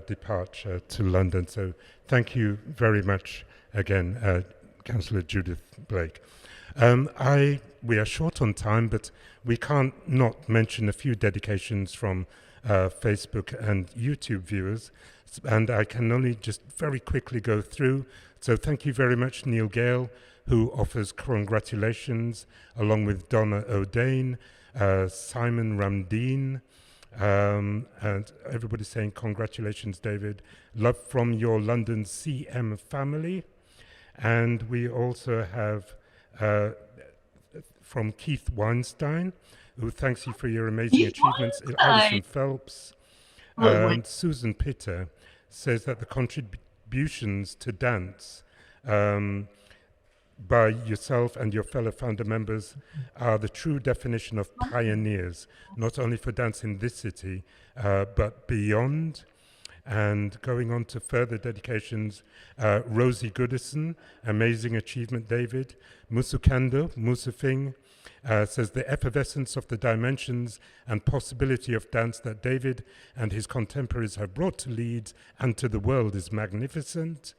departure to London. So thank you very much again, Councillor Judith Blake. We are short on time, but we can't not mention a few dedications from Facebook and YouTube viewers, and I can only just very quickly go through. So thank you very much, Neil Gale, who offers congratulations, along with Donna O'Dane, Simon Ramdeen, and everybody saying congratulations, David. Love from your London CM family. And we also have from Keith Weinstein, who thanks you for your amazing achievements. Alison Phelps. Susan Pitter says that the contributions to dance by yourself and your fellow founder members are the true definition of pioneers, not only for dance in this city, but beyond. And going on to further dedications, Rosie Goodison, amazing achievement, David. Musukando, Musufing, says the effervescence of the dimensions and possibility of dance that David and his contemporaries have brought to Leeds and to the world is magnificent.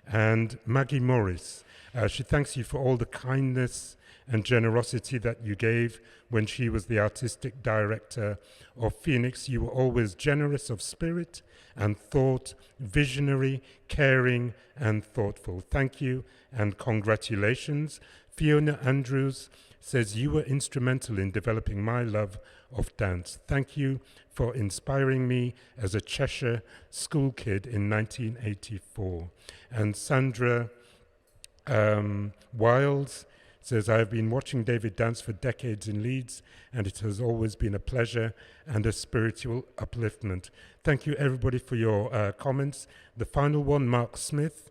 And Maggie Morris, she thanks you for all the kindness and generosity that you gave when she was the artistic director of Phoenix. You were always generous of spirit and thought, visionary, caring and thoughtful. Thank you and congratulations. Fiona Andrews says you were instrumental in developing my love of dance. Thank you for inspiring me as a Cheshire school kid in 1984. And Sandra Wiles says, I have been watching David dance for decades in Leeds, and it has always been a pleasure and a spiritual upliftment. Thank you, everybody, for your comments. The final one, Mark Smith.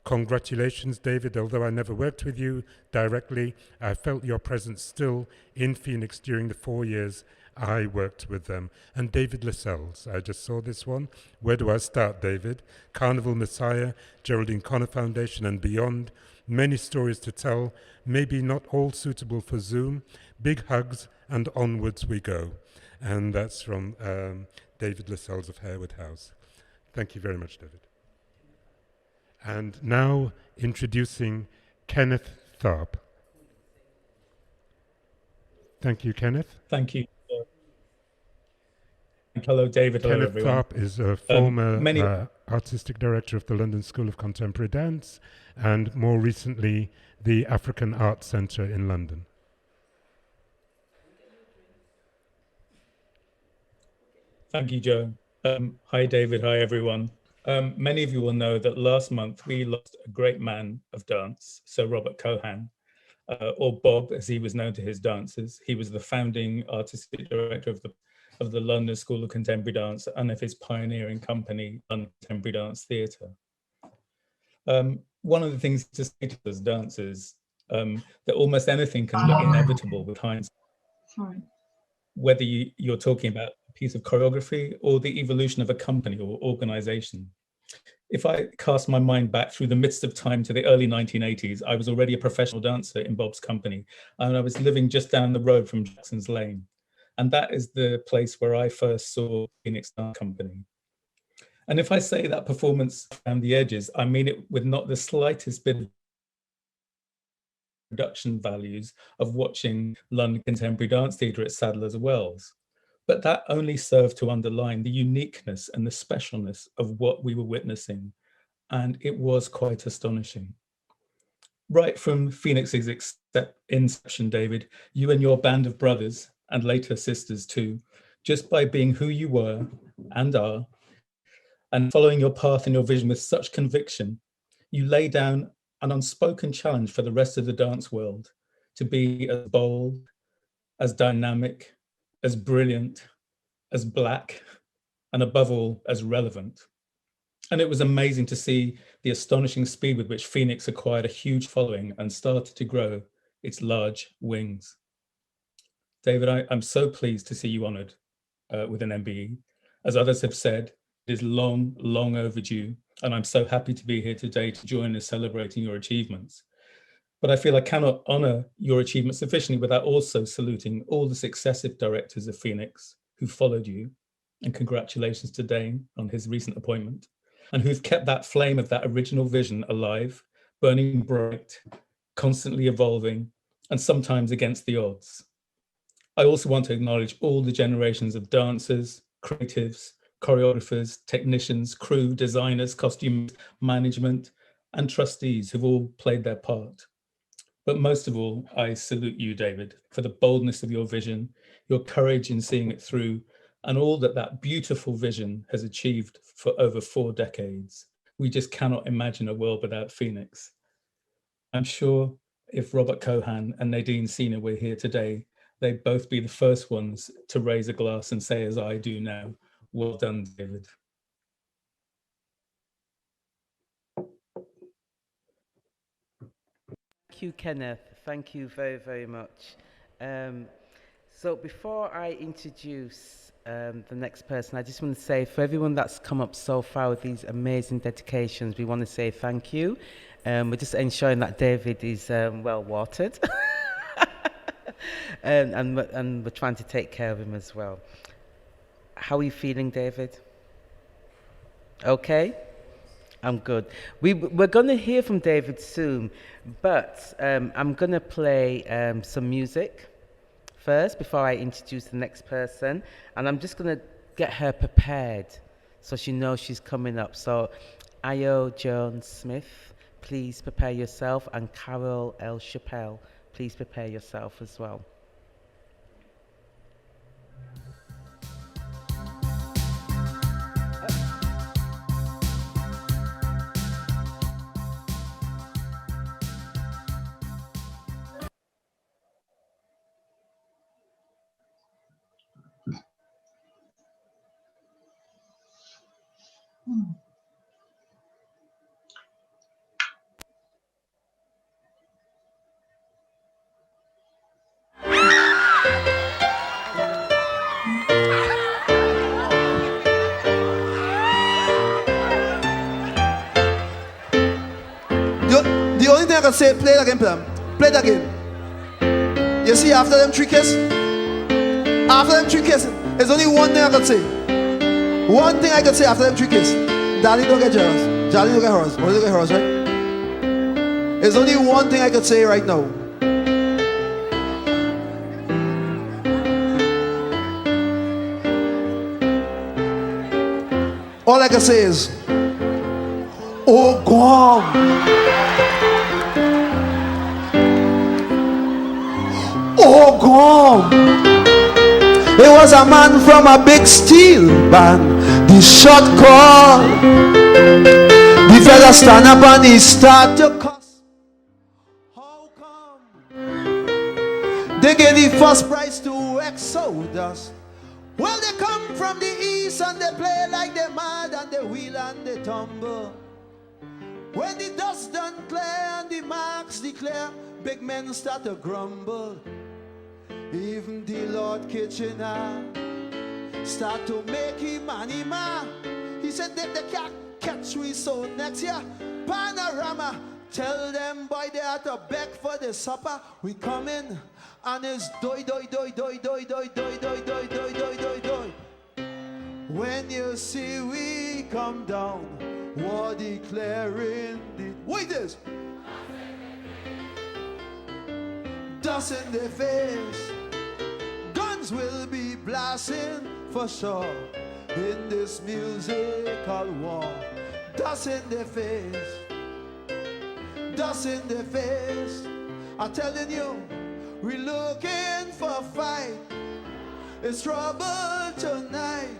Congratulations, David. Although I never worked with you directly, I felt your presence still in Phoenix during the 4 years I worked with them. And David Lascelles, I just saw this one. Where do I start, David? Carnival Messiah, Geraldine Connor Foundation and beyond. Many stories to tell, maybe not all suitable for Zoom. Big hugs and onwards we go. And that's from David Lascelles of Harewood House. Thank you very much, David. And now introducing Kenneth Tharp. Thank you, Kenneth. Thank you. Hello, David. Hello, Kenneth everyone. Tharp is a former artistic director of the London School of Contemporary Dance and more recently the African Arts Centre in London. Thank you, Joe. Hi, David. Hi, everyone. Many of you will know that last month we lost a great man of dance, Sir Robert Cohan, or Bob, as he was known to his dancers. He was the founding artistic director of the London School of Contemporary Dance and of his pioneering company, London Contemporary Dance Theatre. One of the things to say to us dancers, that almost anything can look inevitable with hindsight. Sorry. Whether you're talking about a piece of choreography or the evolution of a company or organization. If I cast my mind back through the midst of time to the early 1980s, I was already a professional dancer in Bob's company, and I was living just down the road from Jackson's Lane. And that is the place where I first saw Phoenix Dance Company. And if I say that performance around the edges, I mean it with not the slightest bit of production values of watching London Contemporary Dance Theatre at Sadler's Wells. But that only served to underline the uniqueness and the specialness of what we were witnessing. And it was quite astonishing. Right from Phoenix's inception, David, you and your band of brothers, and later sisters too, just by being who you were and are, and following your path and your vision with such conviction, you lay down an unspoken challenge for the rest of the dance world to be as bold, as dynamic, as brilliant, as black, and above all, as relevant. And it was amazing to see the astonishing speed with which Phoenix acquired a huge following and started to grow its large wings. David, I'm so pleased to see you honored with an MBE. As others have said, it is long, long overdue, and I'm so happy to be here today to join in celebrating your achievements. But I feel I cannot honor your achievements sufficiently without also saluting all the successive directors of Phoenix who followed you, and congratulations to Dane on his recent appointment, and who've kept that flame of that original vision alive, burning bright, constantly evolving, and sometimes against the odds. I also want to acknowledge all the generations of dancers, creatives, choreographers, technicians, crew, designers, costumes, management, and trustees who've all played their part. But most of all, I salute you, David, for the boldness of your vision, your courage in seeing it through, and all that that beautiful vision has achieved for over 4 decades. We just cannot imagine a world without Phoenix. I'm sure if Robert Cohan and Nadine Sina were here today, they'd both be the first ones to raise a glass and say, as I do now, well done, David. Thank you, Kenneth. Thank you very, very much. So before I introduce the next person, I just want to say for everyone that's come up so far with these amazing dedications, we want to say thank you. We're just ensuring that David is well watered. and we're trying to take care of him as well. How are you feeling, David? Okay? I'm good. We're going to hear from David soon, but I'm going to play some music first before I introduce the next person, and I'm just going to get her prepared so she knows she's coming up. So Ayo Jones-Smith, please prepare yourself, and Carol L. Chappelle, please prepare yourself as well. The only thing I can say, play it again, play it again. You see, after them 3 kisses, there's only one thing I can say. One thing I can say after them 3 kisses. Daddy don't get jealous. Daddy don't get hers. Only don't get hers, right? There's only one thing I can say right now. All I can say is, oh God. Oh God, it was a man from a big steel band. The shot call, the fella stand up and he start to cuss. How come they gave the first prize to Exodus? Well, they come from the east and they play like they're mad and they wheel and they tumble. When the dust done clear and the marks declare, big men start to grumble. Even the Lord Kitchener start to make him anima. He said that they can't catch we so next year. Panorama, tell them boy they have to beg for the supper. We come in and it's doi doi doi doi doi doi doi doi doi doi doi doi doi. When you see we come down, war declaring the wait this. Dust in their face, guns will be blasting for sure in this musical war. Dust in their face, dust in their face. I'm telling you, we're looking for a fight. It's trouble tonight.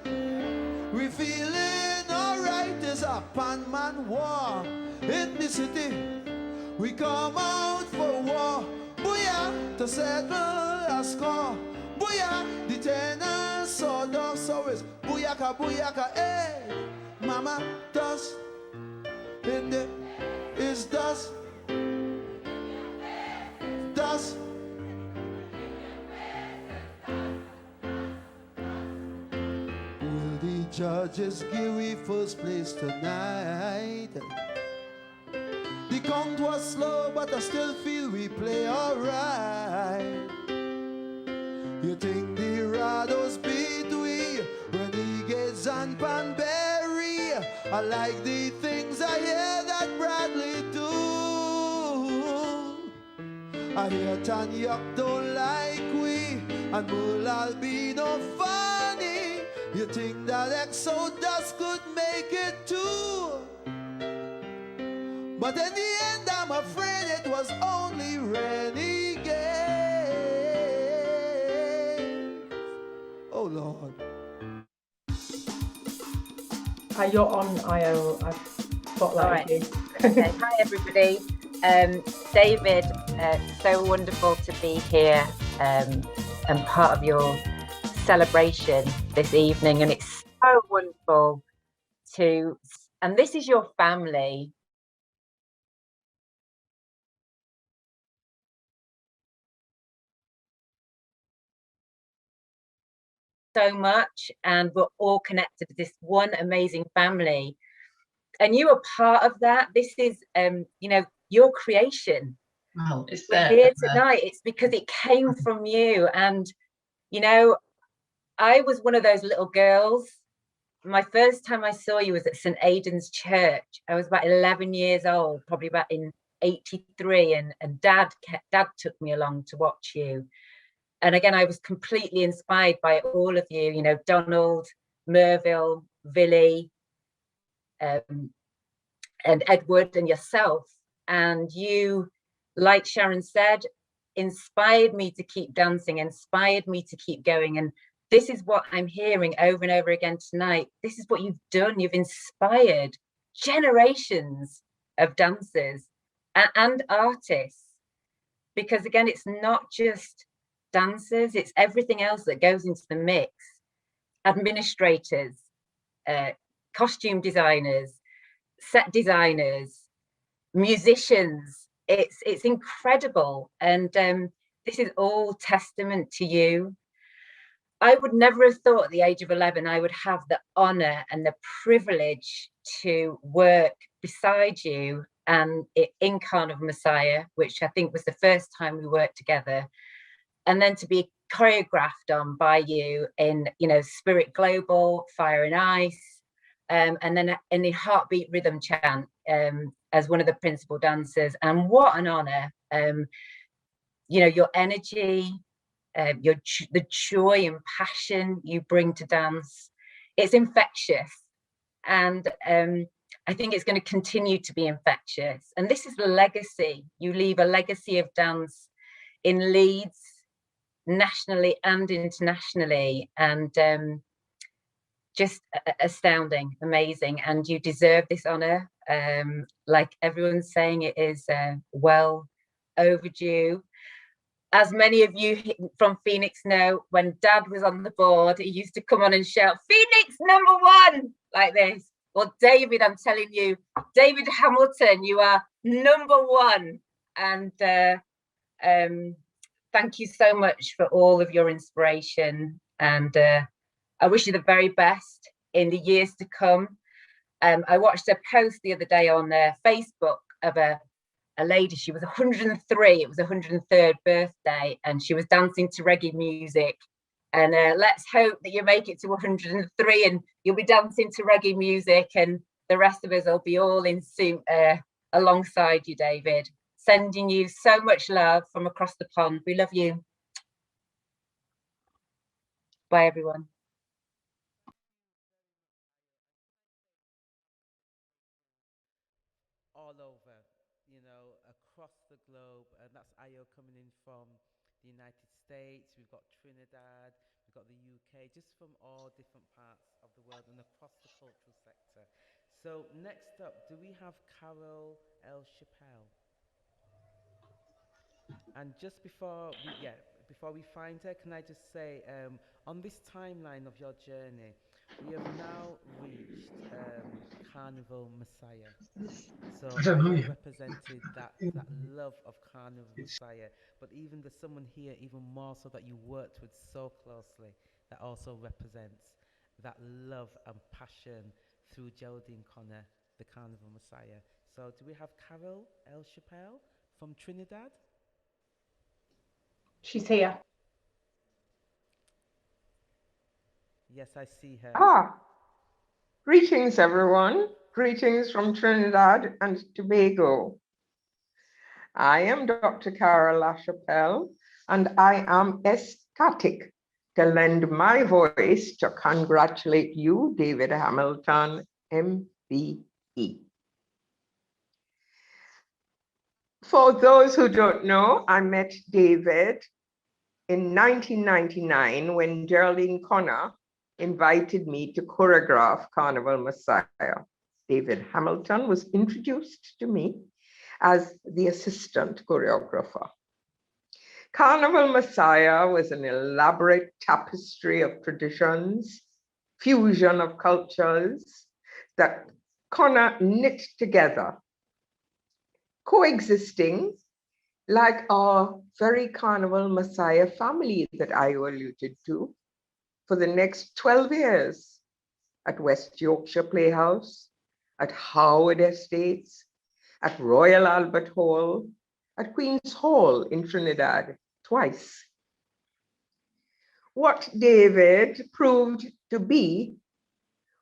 We feeling alright. It's a pan-man war in the city. We come out for war. Booyah, to to settle a score. Booyah, the tenor, sword of sorrows. Booyaka, booyaka, hey. Mama, dust in the is dust. Dust. Will the judges give we first place tonight? The count was slow, but I still feel we play alright. You think the Rados beat we when he gets on Panberry? I like the things I hear that Bradley do. I hear Tanya don't like we, and Mulal be no funny. You think that Exodus could make it too? But in the end, I'm afraid it was only renegade. Oh Lord. You're on, IO. I've spotlighted you. Okay. Hi, everybody. David, so wonderful to be here and part of your celebration this evening. And it's so wonderful to, and this is your family. So much, and we're all connected to this one amazing family. And you are part of that. This is, you know, your creation. Well, it's we're there. here tonight. It's because it came from you. And, you know, I was one of those little girls. My first time I saw you was at St. Aidan's Church. I was about 11 years old, probably about in 83. And Dad took me along to watch you. And again, I was completely inspired by all of you, you know, Donald, Merville, Villy, and Edward and yourself. And you, like Sharon said, inspired me to keep dancing, inspired me to keep going. And this is what I'm hearing over and over again tonight. This is what you've done. You've inspired generations of dancers and artists. Because again, it's not just dancers, it's everything else that goes into the mix. Administrators, costume designers, set designers, musicians. It's incredible. And this is all testament to you. I would never have thought at the age of 11 I would have the honor and the privilege to work beside you and in Carnival Messiah, which I think was the first time we worked together. And then to be choreographed on by you in, you know, Spirit Global, Fire and Ice, and then in the Heartbeat Rhythm Chant as one of the principal dancers. And what an honor. You know, your energy, the joy and passion you bring to dance, it's infectious. And I think it's going to continue to be infectious. And this is the legacy. You leave a legacy of dance in Leeds, nationally and internationally, and just astounding, amazing. And you deserve this honor. Like everyone's saying, it is well overdue. As many of you from Phoenix know, when Dad was on the board, he used to come on and shout, "Phoenix #1," like this. Well, David, I'm telling you, David Hamilton, you are #1. And thank you so much for all of your inspiration. And I wish you the very best in the years to come. I watched a post the other day on Facebook of a lady. She was 103. It was 103rd birthday, and she was dancing to reggae music. And let's hope that you make it to 103 and you'll be dancing to reggae music, and the rest of us will be all in suit alongside you, David. Sending you so much love from across the pond. We love you. Bye, everyone. All over, you know, across the globe. And that's Ayo coming in from the United States. We've got Trinidad, we've got the UK, just from all different parts of the world and across the cultural sector. So next up, do we have Carol L. Chappelle? And just before we find her, can I just say, on this timeline of your journey, we have now reached Carnival Messiah. So I don't know you have yet. represented that love of Carnival Messiah, but even there's someone here, even more so that you worked with so closely, that also represents that love and passion through Geraldine Connor, the Carnival Messiah. So do we have Carol El Chappelle from Trinidad? She's here. Yes, I see her. Greetings, everyone. Greetings from Trinidad and Tobago. I am Dr. Carol LaChapelle, and I am ecstatic to lend my voice to congratulate you, David Hamilton, MBE. For those who don't know, I met David in 1999 when Geraldine Connor invited me to choreograph Carnival Messiah. David Hamilton was introduced to me as the assistant choreographer. Carnival Messiah was an elaborate tapestry of traditions, fusion of cultures that Connor knit together, coexisting like our very Carnival Messiah family that I alluded to for the next 12 years at West Yorkshire Playhouse, at Howard Estates, at Royal Albert Hall, at Queen's Hall in Trinidad twice. What David proved to be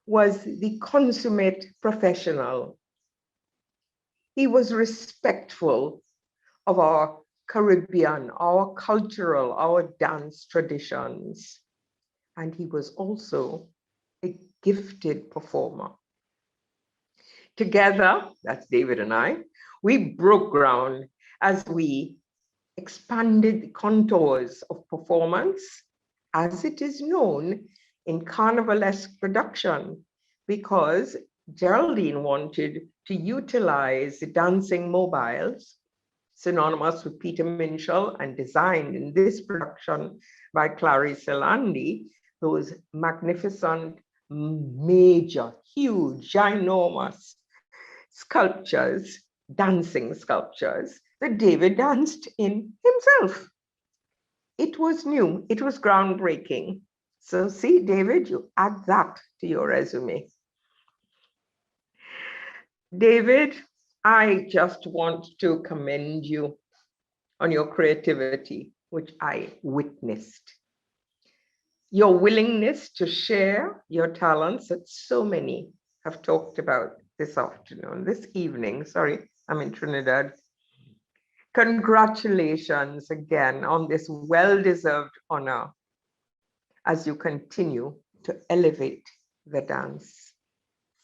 was the consummate professional. He was respectful of our Caribbean, our cultural, our dance traditions. And he was also a gifted performer. Together, that's David and I, we broke ground as we expanded the contours of performance as it is known in carnivalesque production, because Geraldine wanted to utilize the dancing mobiles synonymous with Peter Minshall and designed in this production by Clarice Landi, those magnificent, major, huge, ginormous sculptures, dancing sculptures that David danced in himself. It was new, it was groundbreaking. So see, David, you add that to your resume. David, I just want to commend you on your creativity, which I witnessed. Your willingness to share your talents that so many have talked about this evening, sorry, I'm in Trinidad. Congratulations again on this well-deserved honor as you continue to elevate the dance.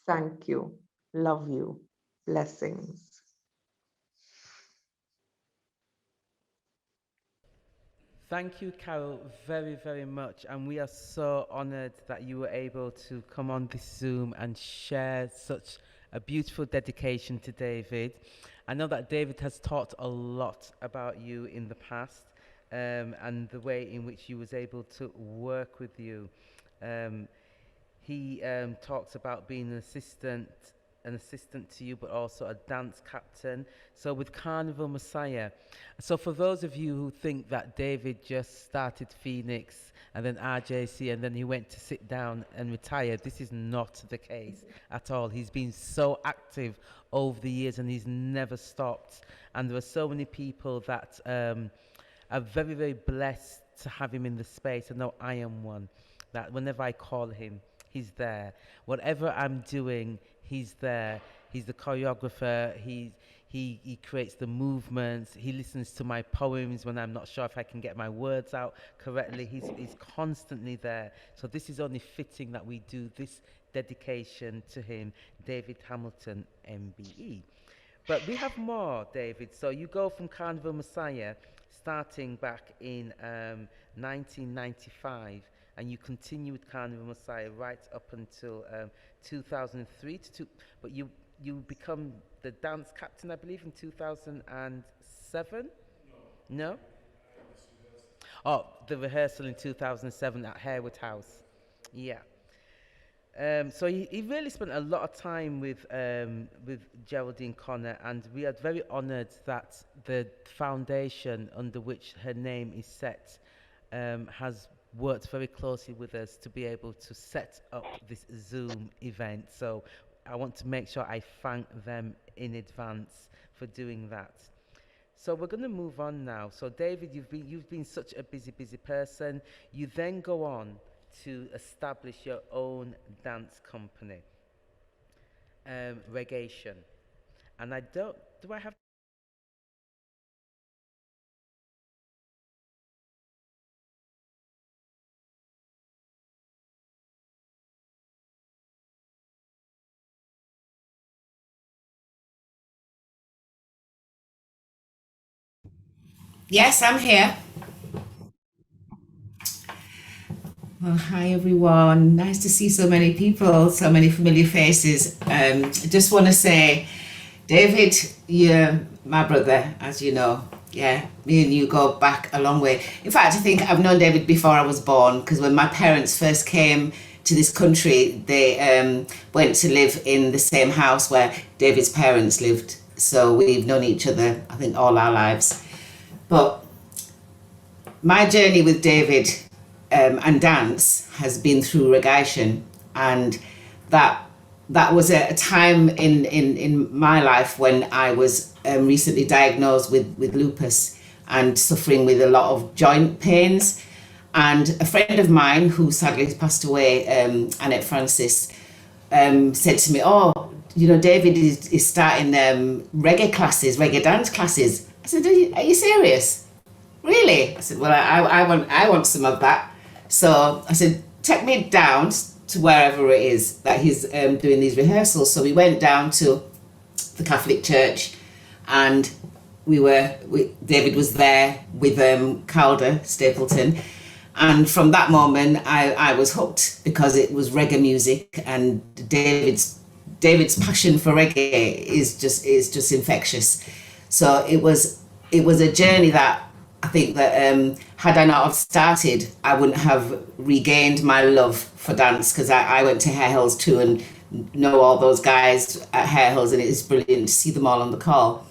Thank you, love you, blessings. Thank you, Carol, very, very much. And we are so honored that you were able to come on this Zoom and share such a beautiful dedication to David. I know that David has talked a lot about you in the past and the way in which he was able to work with you. He talks about being an assistant to you, but also a dance captain. So with Carnival Messiah, so for those of you who think that David just started Phoenix and then RJC and then he went to sit down and retire, this is not the case at all. He's been so active over the years and he's never stopped. And there are so many people that are very, very blessed to have him in the space. I know I am one, that whenever I call him, he's there. Whatever I'm doing, he's there. He's the choreographer. He creates the movements. He listens to my poems when I'm not sure if I can get my words out correctly. He's constantly there. So this is only fitting that we do this dedication to him, David Hamilton, MBE. But we have more, David. So you go from Carnival Messiah, starting back in 1995, and you continue with Carnival Messiah right up until 2003. But you become the dance captain, I believe, in 2007? No? Oh, the rehearsal in 2007 at Harewood House. Yeah. So he really spent a lot of time with Geraldine Connor, and we are very honoured that the foundation under which her name is set has worked very closely with us to be able to set up this Zoom event. So I want to make sure I thank them in advance for doing that. So we're going to move on now. So David, you've been such a busy person. You then go on to establish your own dance company, Regation. And do I have? Yes, I'm here. Well, hi everyone. Nice to see so many people, so many familiar faces. I just want to say, David, you're my brother, as you know. Yeah, me and you go back a long way. In fact, I think I've known David before I was born, because when my parents first came to this country, they went to live in the same house where David's parents lived. So we've known each other, I think, all our lives. But my journey with David and dance has been through Regation, and that was a time in my life when I was recently diagnosed with lupus and suffering with a lot of joint pains. And a friend of mine who sadly has passed away, Annette Francis, said to me, "Oh, you know, David is starting reggae dance classes." I said, "Are you serious? Really?" I said, "Well, I want some of that." So I said, "Take me down to wherever it is that he's doing these rehearsals." So we went down to the Catholic Church, and David was there with Calder Stapleton. And from that moment, I was hooked, because it was reggae music, and David's passion for reggae is just infectious. So it was a journey that I think that had I not have started, I wouldn't have regained my love for dance, because I went to Hare Hills too and know all those guys at Hare Hills, and it is brilliant to see them all on the call.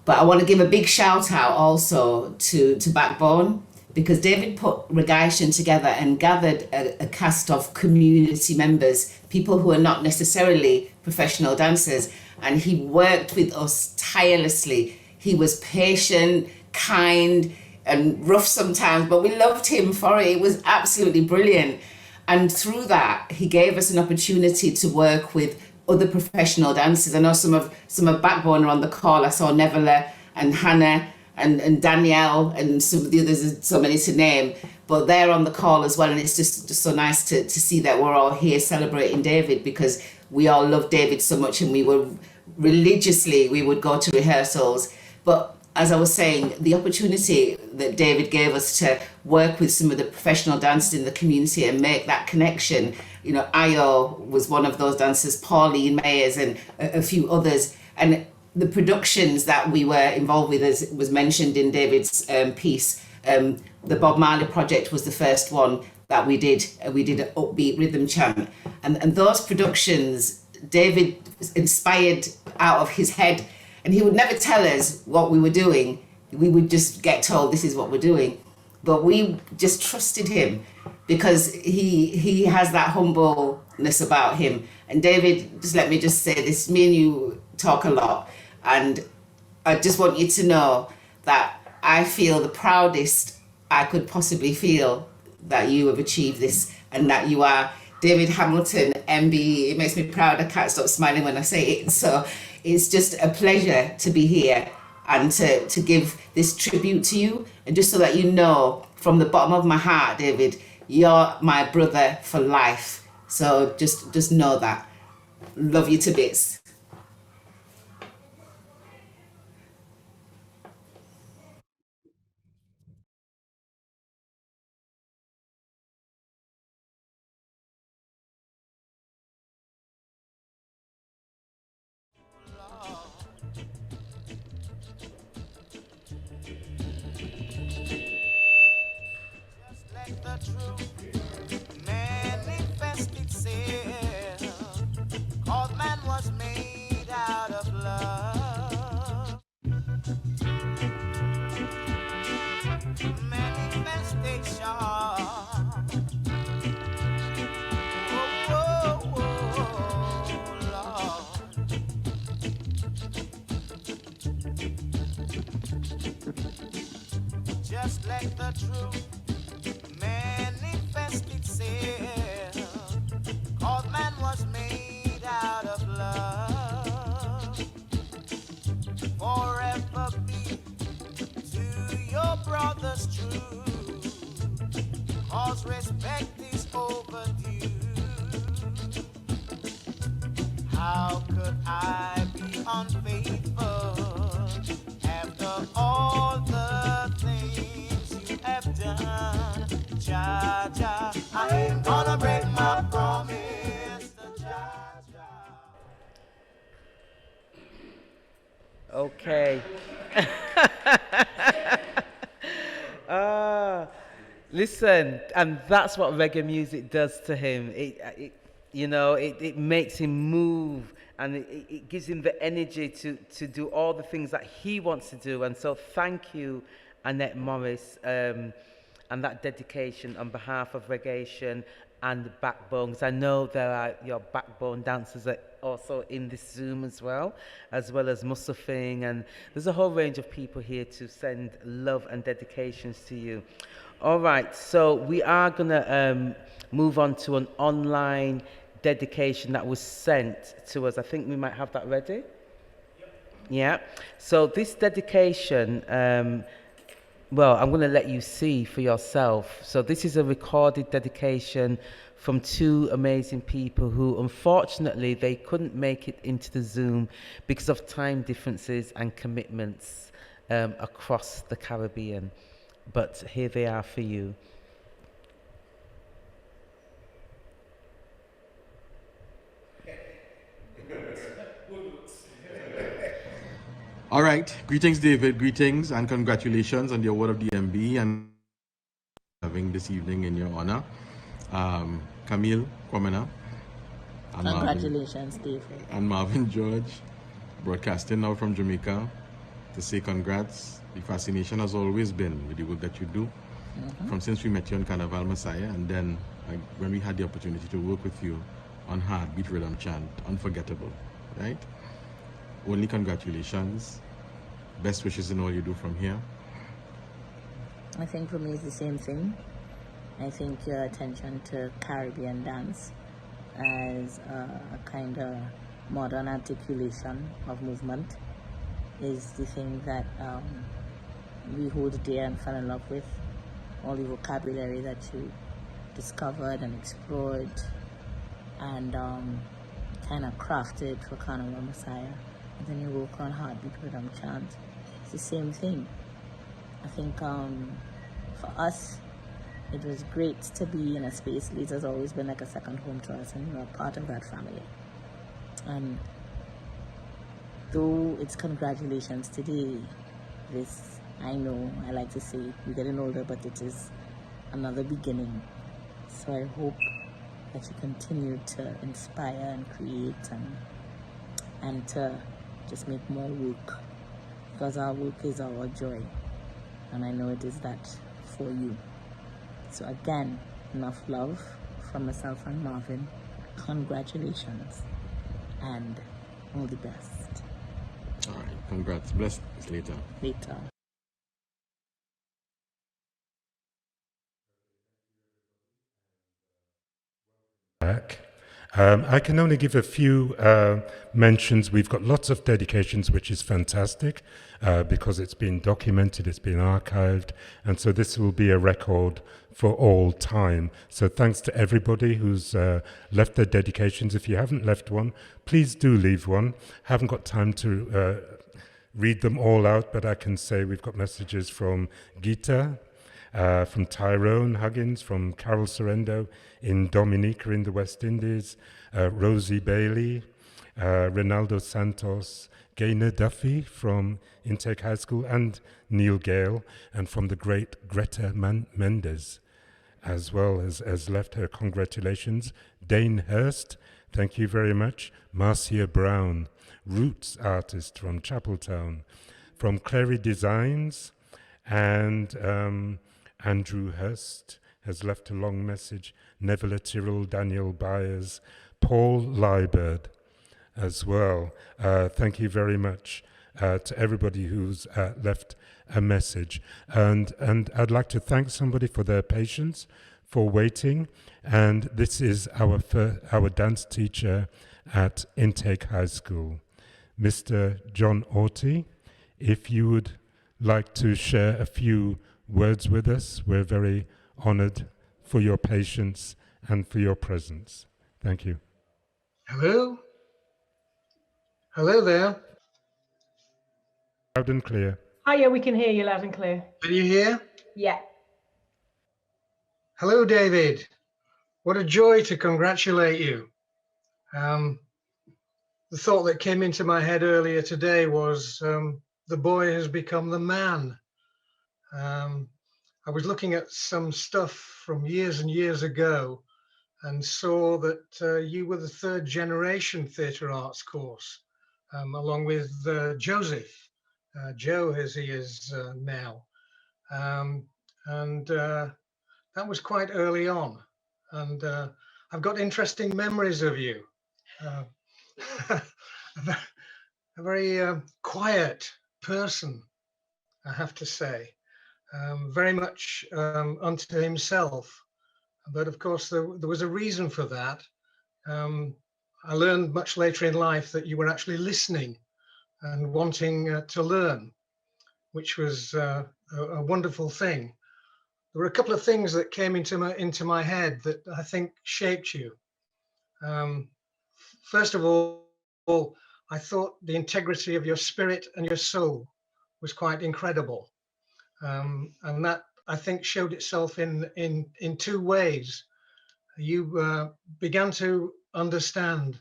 But I want to give a big shout out also to Backbone, because David put Regation together and gathered a cast of community members, people who are not necessarily professional dancers, and he worked with us tirelessly. He was patient, kind, and rough sometimes, but we loved him for it. It was absolutely brilliant. And through that, he gave us an opportunity to work with other professional dancers. I know some of Backbone are on the call. I saw Neville and Hannah and Danielle and some of the others, so many to name, but they're on the call as well. And it's just so nice to see that we're all here celebrating David, because we all love David so much, and we would go to rehearsals. But as I was saying, the opportunity that David gave us to work with some of the professional dancers in the community and make that connection. You know, Ayo was one of those dancers, Pauline Mayers, and a few others. And the productions that we were involved with, as was mentioned in David's piece, the Bob Marley project was the first one that we did. We did an upbeat rhythm chant. And those productions, David inspired out of his head. And he would never tell us what we were doing. We would just get told, this is what we're doing. But we just trusted him, because he has that humbleness about him. And David, just let me just say this, me and you talk a lot. And I just want you to know that I feel the proudest I could possibly feel that you have achieved this, and that you are David Hamilton, MBE. It makes me proud. I can't stop smiling when I say it. So it's just a pleasure to be here and to give this tribute to you. And just so that you know, from the bottom of my heart, David, you're my brother for life. So just know that. Love you to bits. just let the truth manifest itself. 'Cause man was made out of love. Forever be to your brothers true. 'Cause respect is overdue. How could I be unfaithful after all the things you have done? Jah, Jah, I ain't gonna break my promise to Jah, Jah. Okay. Listen, and that's what reggae music does to him. It makes him move, and it gives him the energy to do all the things that he wants to do. And so thank you, Annette Morris, and that dedication on behalf of Reggaeation and the Backbone. 'Cause I know there are your Backbone dancers are also in this Zoom as well as Musafing, and there's a whole range of people here to send love and dedications to you. All right, so we are gonna move on to an online dedication that was sent to us. I think we might have that ready. Yeah. So this dedication, well, I'm going to let you see for yourself. So this is a recorded dedication from two amazing people who, unfortunately, they couldn't make it into the Zoom because of time differences and commitments across the Caribbean. But here they are for you. All right. Greetings, David. Greetings and congratulations on the award of the MBE and having this evening in your honor. Camille Kwamena. Congratulations, David. And Marvin George, broadcasting now from Jamaica to say congrats. The fascination has always been with the work that you do from since we met you on Carnival Messiah, and then when we had the opportunity to work with you on Heartbeat Rhythm Chant, unforgettable, right? Only congratulations. Best wishes in all you do from here. I think for me it's the same thing. I think your attention to Caribbean dance as a kind of modern articulation of movement is the thing that we hold dear and fell in love with. All the vocabulary that you discovered and explored and kind of crafted for Carnival Messiah. And then you work on Heartbeat Rhythm Chant. It's the same thing. I think for us, it was great to be in a space. Leeds has always been like a second home to us, and we're a part of that family. And though it's congratulations today, this, I know, I like to say, we're getting older, but it is another beginning. So I hope that you continue to inspire and create and to just make more work, because our work is our joy, and I know it is that for you. So again, enough love from myself and Marvin. Congratulations and all the best. All right, congrats. Bless later. Later. Back. I can only give a few mentions. We've got lots of dedications, which is fantastic because it's been documented, it's been archived, and so this will be a record for all time. So thanks to everybody who's left their dedications. If you haven't left one, please do leave one. Haven't got time to read them all out, but I can say we've got messages from Gita, from Tyrone Huggins, from Carol Sorrento in Dominica in the West Indies, Rosie Bailey, Ronaldo Santos, Gaynor Duffy from Intake High School, and Neil Gale, and from the great Greta Mendes as well as left her congratulations. Dane Hurst, thank you very much. Marcia Brown, Roots artist from Chapeltown, from Clary Designs, and Andrew Hurst has left a long message. Neville Tyrrell, Daniel Byers, Paul Liebert as well. Thank you very much. to everybody who's left a message. And I'd like to thank somebody for their patience, for waiting. And this is our dance teacher at Intake High School, Mr. John Orty. If you would like to share a few words with us, we're very honored for your patience and for your presence. Thank you. Hello? Hello there. Loud and clear. Hiya, we can hear you loud and clear. Can you hear? Yeah. Hello, David. What a joy to congratulate you. The thought that came into my head earlier today was the boy has become the man. I was looking at some stuff from years and years ago and saw that you were the third generation theatre arts course, along with Joseph, Joe as he is now. That was quite early on. And I've got interesting memories of you. A very quiet person, I have to say, very much unto himself. But of course, there was a reason for that. I learned much later in life that you were actually listening and wanting to learn, which was a wonderful thing. There were a couple of things that came into my head that I think shaped you. First of all, I thought the integrity of your spirit and your soul was quite incredible. And that, I think, showed itself in two ways. You began to understand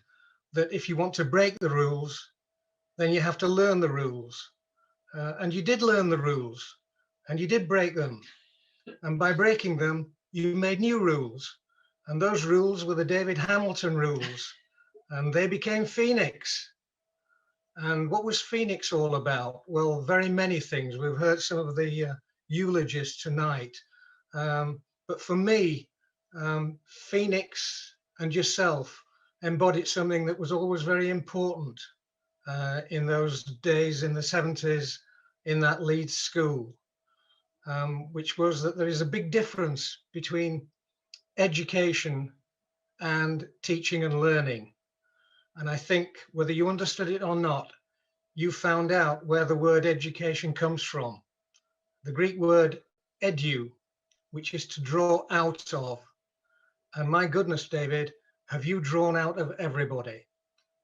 that if you want to break the rules, then you have to learn the rules. And you did learn the rules, and you did break them. And by breaking them, you made new rules. And those rules were the David Hamilton rules. And they became Phoenix. And what was Phoenix all about? Well, very many things. We've heard some of the eulogies tonight. But for me, Phoenix and yourself embodied something that was always very important in those days in the 70s in that Leeds school, which was that there is a big difference between education and teaching and learning. And I think whether you understood it or not, you found out where the word education comes from. The Greek word edu, which is to draw out of. And my goodness, David, have you drawn out of everybody?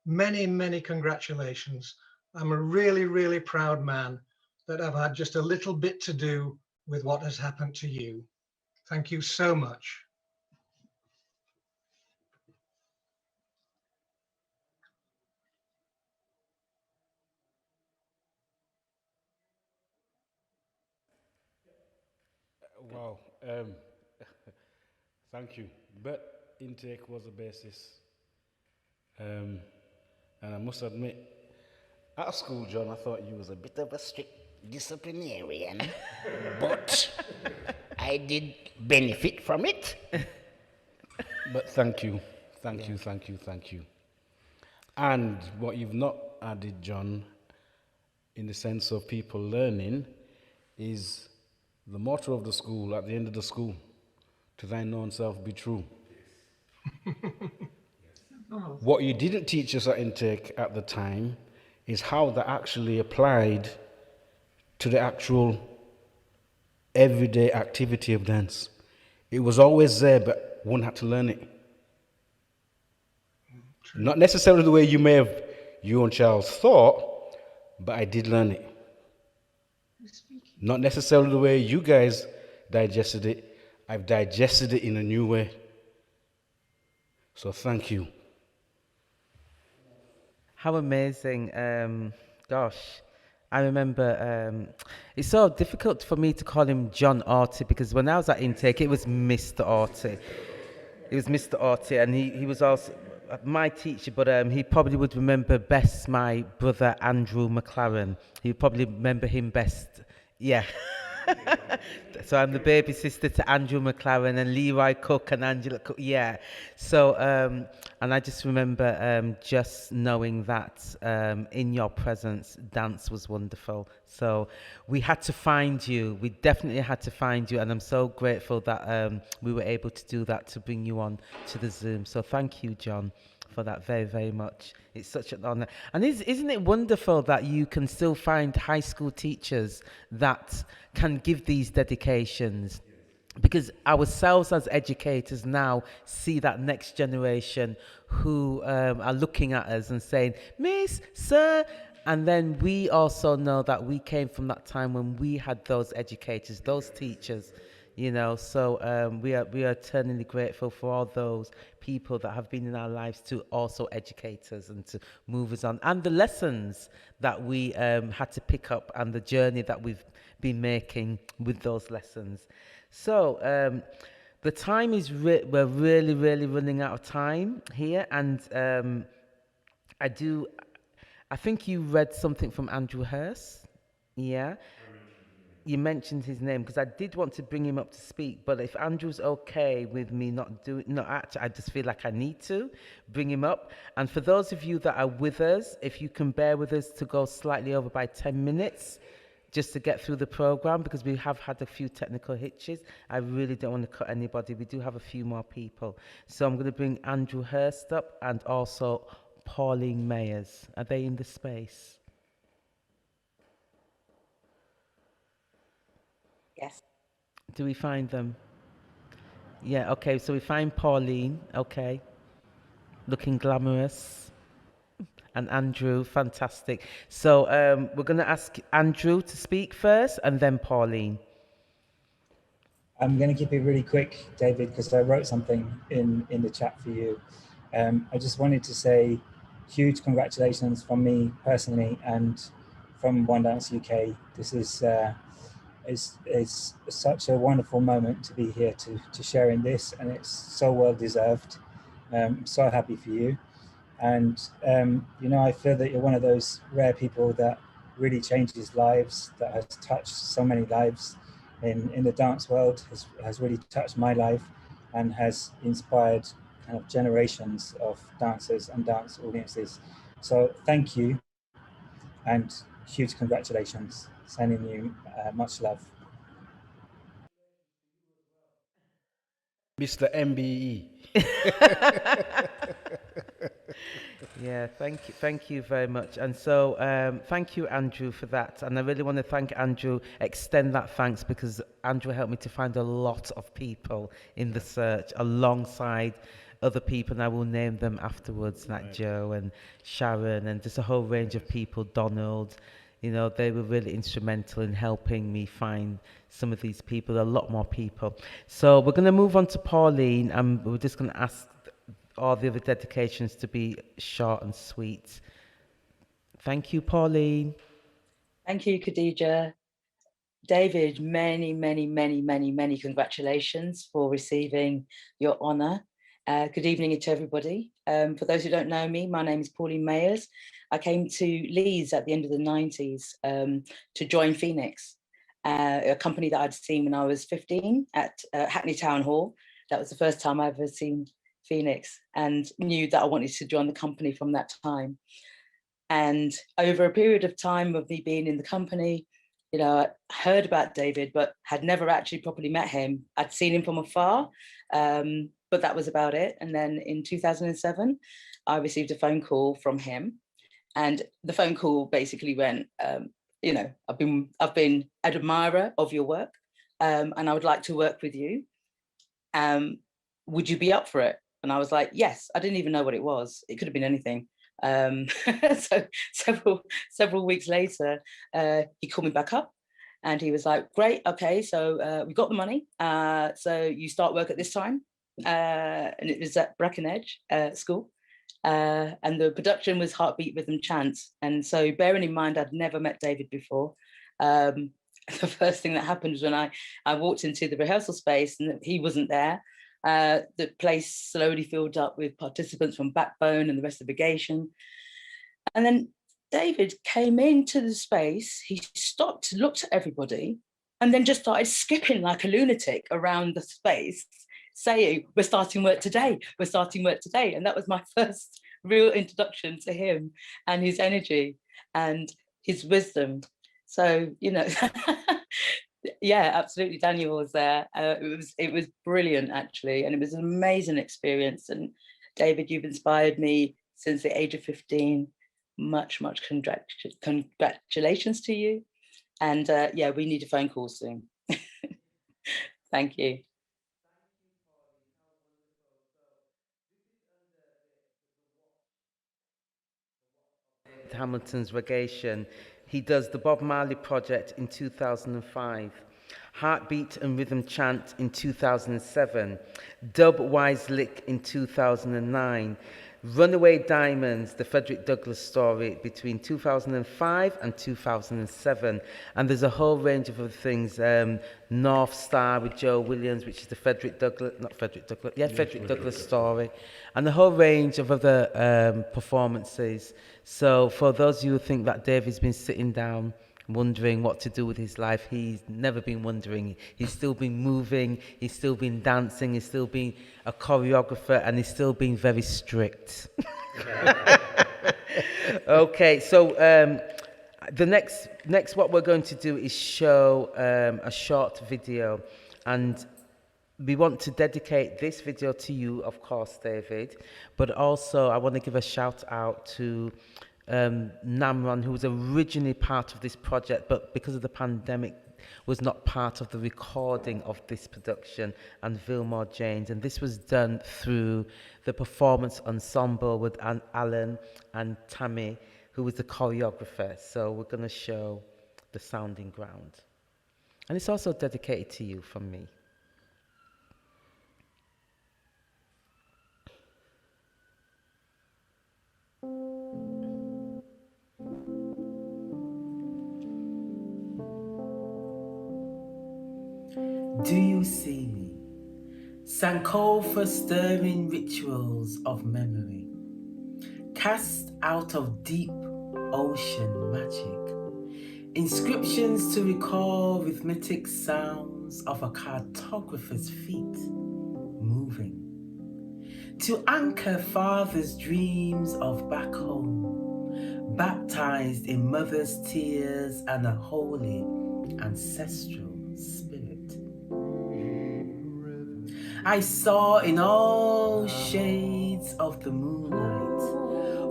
Many, many congratulations. I'm a really, really proud man that I've had just a little bit to do with what has happened to you. Thank you so much. Wow, thank you. But intake was the basis. And I must admit, at school, John, I thought you was a bit of a strict disciplinarian, but I did benefit from it. But thank you, thank you, thank you, thank you. And what you've not added, John, in the sense of people learning, is the motto of the school, at the end of the school, to thine own self be true. What you didn't teach us at intake at the time is how that actually applied to the actual everyday activity of dance. It was always there, but one had to learn it. Not necessarily the way you may have, you and Charles thought, but I did learn it. Not necessarily the way you guys digested it. I've digested it in a new way. So thank you. How amazing. Gosh, I remember it's so difficult for me to call him John Orty, because when I was at intake, it was Mr. Orty. It was Mr. Orty, and he was also my teacher, but he probably would remember best my brother Andrew McLaren. He would probably remember him best. Yeah. So I'm the baby sister to Andrew McLaren and Leroy Cook and Angela Cook. Yeah. So, and I just remember just knowing that in your presence, dance was wonderful. So we had to find you. We definitely had to find you. And I'm so grateful that we were able to do that, to bring you on to the Zoom. So thank you, John, for that very, very much. It's such an honor. And isn't it wonderful that you can still find high school teachers that can give these dedications? Because ourselves as educators now see that next generation who are looking at us and saying, Miss, Sir, and then we also know that we came from that time when we had those educators, those teachers, you know. So we are eternally grateful for all those people that have been in our lives to also educate us and to move us on, and the lessons that we had to pick up and the journey that we've been making with those lessons. So the time is we're really running out of time here, and I think you read something from Andrew Hirst. Yeah. You mentioned his name because I did want to bring him up to speak, but if Andrew's okay with me I just feel like I need to bring him up. And for those of you that are with us, if you can bear with us to go slightly over by 10 minutes, just to get through the program, because we have had a few technical hitches. I really don't want to cut anybody. We do have a few more people. So I'm going to bring Andrew Hirst up and also Pauline Mayers. Are they in the space? Yes. Do we find them? Yeah, okay, so we find Pauline, okay. Looking glamorous. And Andrew, fantastic. So we're going to ask Andrew to speak first and then Pauline. I'm going to keep it really quick, David, because I wrote something in the chat for you. I just wanted to say huge congratulations from me personally and from One Dance UK. This is such a wonderful moment to be here to share in this, and it's so well deserved. I'm so happy for you. And, you know, I feel that you're one of those rare people that really changes lives, that has touched so many lives in the dance world, has really touched my life and has inspired kind of generations of dancers and dance audiences. So thank you and huge congratulations. Sending you much love. Mr. MBE. Yeah, thank you very much. And so thank you, Andrew, for that. And I really want to thank Andrew, extend that thanks, because Andrew helped me to find a lot of people in the search alongside other people, and I will name them afterwards, like Joe and Sharon and just a whole range of people, Donald. You know, they were really instrumental in helping me find some of these people, a lot more people. So we're going to move on to Pauline, and we're just going to ask all the other dedications to be short and sweet. Thank you, Pauline. Thank you, Khadijah. David, many congratulations for receiving your honour. Good evening to everybody. For those who don't know me, my name is Pauline Mayers. I came to Leeds at the end of the 90s to join Phoenix, a company that I'd seen when I was 15 at Hackney Town Hall. That was the first time I've ever seen Phoenix, and knew that I wanted to join the company from that time. And over a period of time of me being in the company, you know, I heard about David, but had never actually properly met him. I'd seen him from afar, but that was about it. And then in 2007, I received a phone call from him, and the phone call basically went, you know, I've been an admirer of your work, and I would like to work with you. Would you be up for it? And I was like, yes. I didn't even know what it was. It could have been anything. So several weeks later, he called me back up and he was like, great, okay, so we got the money. So you start work at this time. And it was at Brackenedge School. And the production was Heartbeat Rhythm Chants. And so bearing in mind, I'd never met David before. The first thing that happened was when I walked into the rehearsal space and he wasn't there. The place slowly filled up with participants from Backbone and the rest of the Bagation. And then David came into the space, he stopped, looked at everybody, and then just started skipping like a lunatic around the space, saying, we're starting work today, we're starting work today. And that was my first real introduction to him and his energy and his wisdom. So, you know, yeah, absolutely. Daniel was there. It was brilliant, actually. And it was an amazing experience. And David, you've inspired me since the age of 15. Much congratulations to you. And yeah, we need a phone call soon. Thank you. Hamilton's Regation. He does the Bob Marley Project in 2005, Heartbeat and Rhythm Chant in 2007, Dub Wise Lick in 2009, Runaway Diamonds, the Frederick Douglass story between 2005 and 2007. And there's a whole range of other things. North Star with Joe Williams, which is the Frederick Douglass story. And a whole range of other performances. So for those of you who think that David's been sitting down wondering what to do with his life, he's never been wondering. He's still been moving, he's still been dancing, he's still been a choreographer, and he's still been very strict. Okay, so the next what we're going to do is show a short video, and we want to dedicate this video to you, of course, David, but also I want to give a shout out to Namron, who was originally part of this project, but because of the pandemic was not part of the recording of this production, and Vilmore James. And this was done through the performance ensemble with Alan and Tammy, who was the choreographer. So we're going to show the Sounding Ground. And it's also dedicated to you from me. Do you see me? Sankofa stirring rituals of memory, cast out of deep ocean magic, inscriptions to recall rhythmic sounds of a cartographer's feet moving, to anchor father's dreams of back home, baptized in mother's tears and a holy ancestral spirit. I saw in all shades of the moonlight,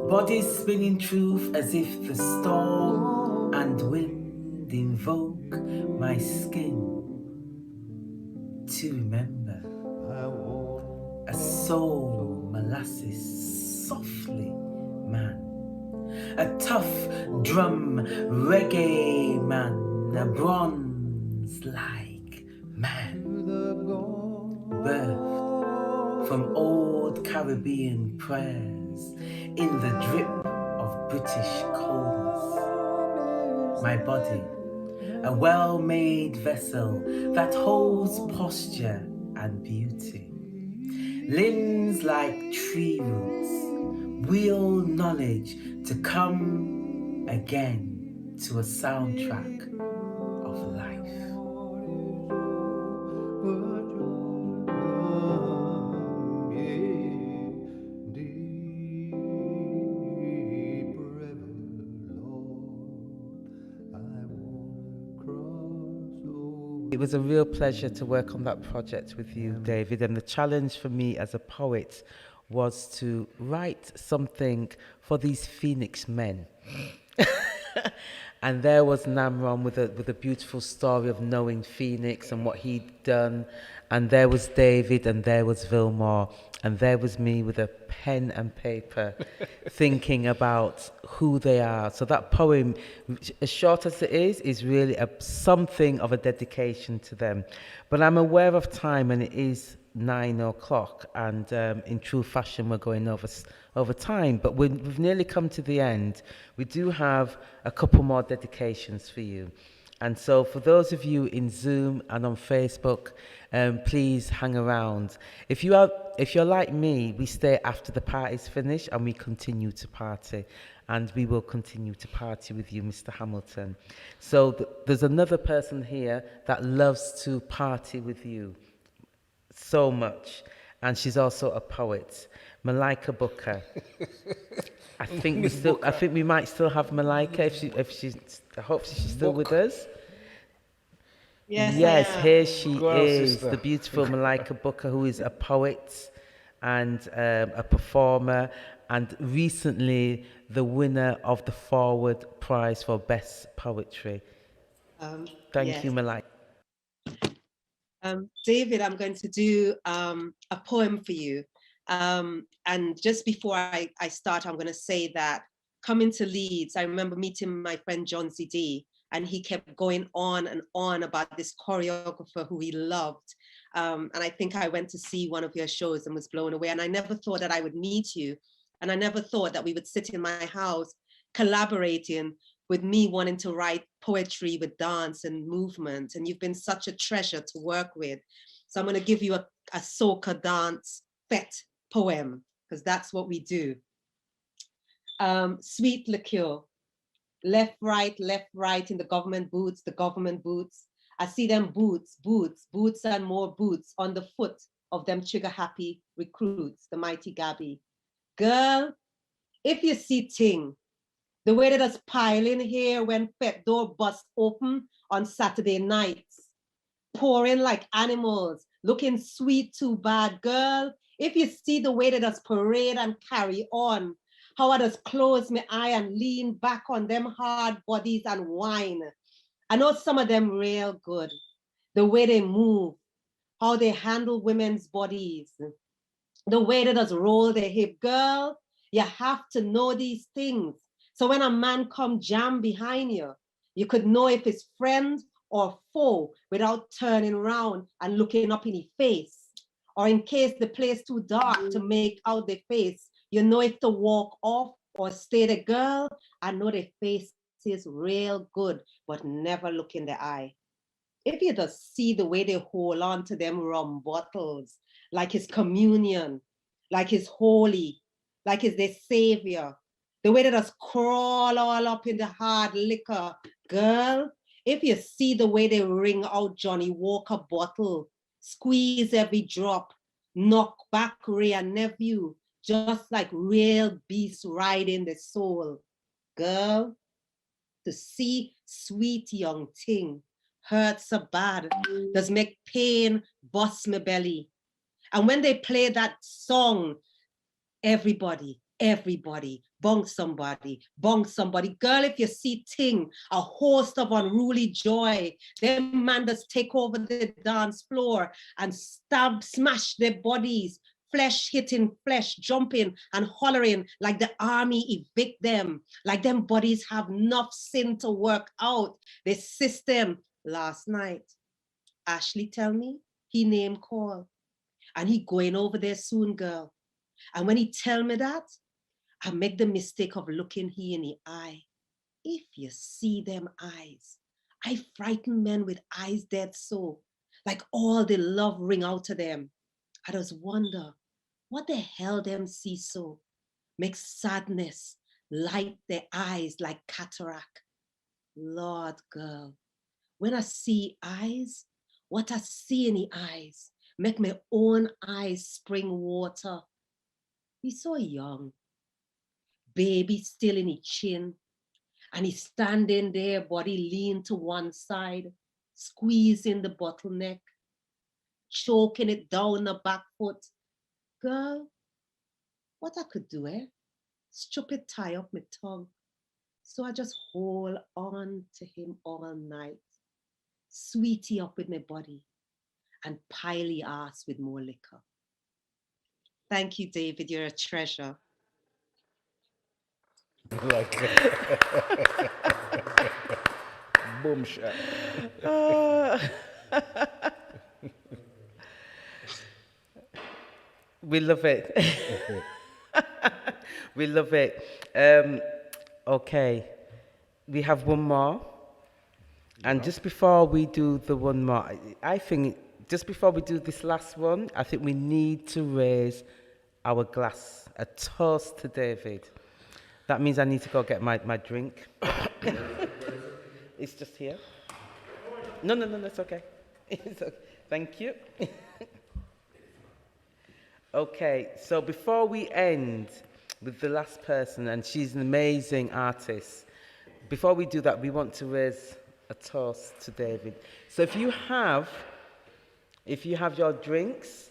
bodies spinning truth as if the storm and wind invoke my skin to remember. A soul molasses softly man, a tough drum reggae man, a bronze-like man, birthed from old Caribbean prayers in the drip of British coldness. My body, a well-made vessel that holds posture and beauty. Limbs like tree roots, wheel knowledge to come again to a soundtrack of life. It was a real pleasure to work on that project with you, David, and the challenge for me as a poet was to write something for these Phoenix men. And there was Namron with a beautiful story of knowing Phoenix and what he'd done, and there was David, and there was Vilmore, and there was me with a pen and paper thinking about who they are. So that poem, as short as it is really something of a dedication to them. But I'm aware of time, and it is 9 o'clock, and in true fashion we're going over time, but we've nearly come to the end. We do have a couple more dedications for you, And so for those of you in Zoom and on Facebook, please hang around. If you're like me, we stay after the party's finished and we continue to party. And we will continue to party with you, Mr. Hamilton. So there's another person here that loves to party with you so much. And she's also a poet, Malika Booker. I think we might still have Malika I hope she's still with us. Yes, here she is, sister. the beautiful Malika Booker, who is a poet and a performer, and recently the winner of the Forward Prize for Best Poetry. Thank you, Malika. David, I'm going to do a poem for you. And just before I start, I'm going to say that coming to Leeds, I remember meeting my friend John ZD, and he kept going on and on about this choreographer who he loved. And I think I went to see one of your shows and was blown away. And I never thought that I would meet you. And I never thought that we would sit in my house collaborating with me wanting to write poetry with dance and movement. And you've been such a treasure to work with. So I'm going to give you a soca dance fete poem, because that's what we do. Sweet liqueur, left, right in the government boots, I see them boots and more boots on the foot of them trigger happy recruits, the mighty Gabby. Girl, if you see ting, the way that us pile in here when fete door bust open on Saturday nights, pouring like animals, looking sweet too bad, girl. If you see the way that us parade and carry on, how I just close my eye and lean back on them hard bodies and whine. I know some of them real good. The way they move, how they handle women's bodies, the way they just roll their hip. Girl, you have to know these things. So when a man come jam behind you, you could know if it's friend or foe without turning around and looking up in his face. Or in case the place too dark to make out their face, you know if to walk off or stay the girl. I know their face is real good, but never look in the eye. If you just see the way they hold on to them rum bottles, like his communion, like his holy, like his their savior, the way they just crawl all up in the hard liquor, girl, if you see the way they wring out Johnny Walker bottle, squeeze every drop, knock back Ray and nephew, just like real beasts riding the soul. Girl, to see sweet young thing hurts so bad, does make pain bust my belly. And when they play that song, everybody, bong somebody. Girl, if you see ting, a host of unruly joy, them man just take over the dance floor and smash their bodies, flesh hitting flesh, jumping and hollering like the army evict them, like them bodies have enough sin to work out the system. Last night, Ashley tell me he name call and he going over there soon, girl. And when he tell me that, I make the mistake of looking he in the eye. If you see them eyes, I frighten men with eyes dead so, like all the love ring out of them. I just wonder, what the hell them see so? Makes sadness light their eyes like cataract. Lord, girl, when I see eyes, what I see in the eyes, make my own eyes spring water. He's so young, baby still in his chin, and he's standing there, body lean to one side, squeezing the bottleneck, choking it down the back foot. Girl, what I could do, stupid tie up my tongue. So I just hold on to him all night, sweetie up with my body, and piley ass with more liquor. Thank you, David, you're a treasure. Boom shot. We love it. We love it. Okay, we have one more. And just before we do the one more, I think just before we do this last one, I think we need to raise our glass, a toast to David. That means I need to go get my drink. It's just here. No, it's okay. It's okay. Thank you. Okay, so before we end with the last person, and she's an amazing artist, before we do that, we want to raise a toast to David. So if you have your drinks,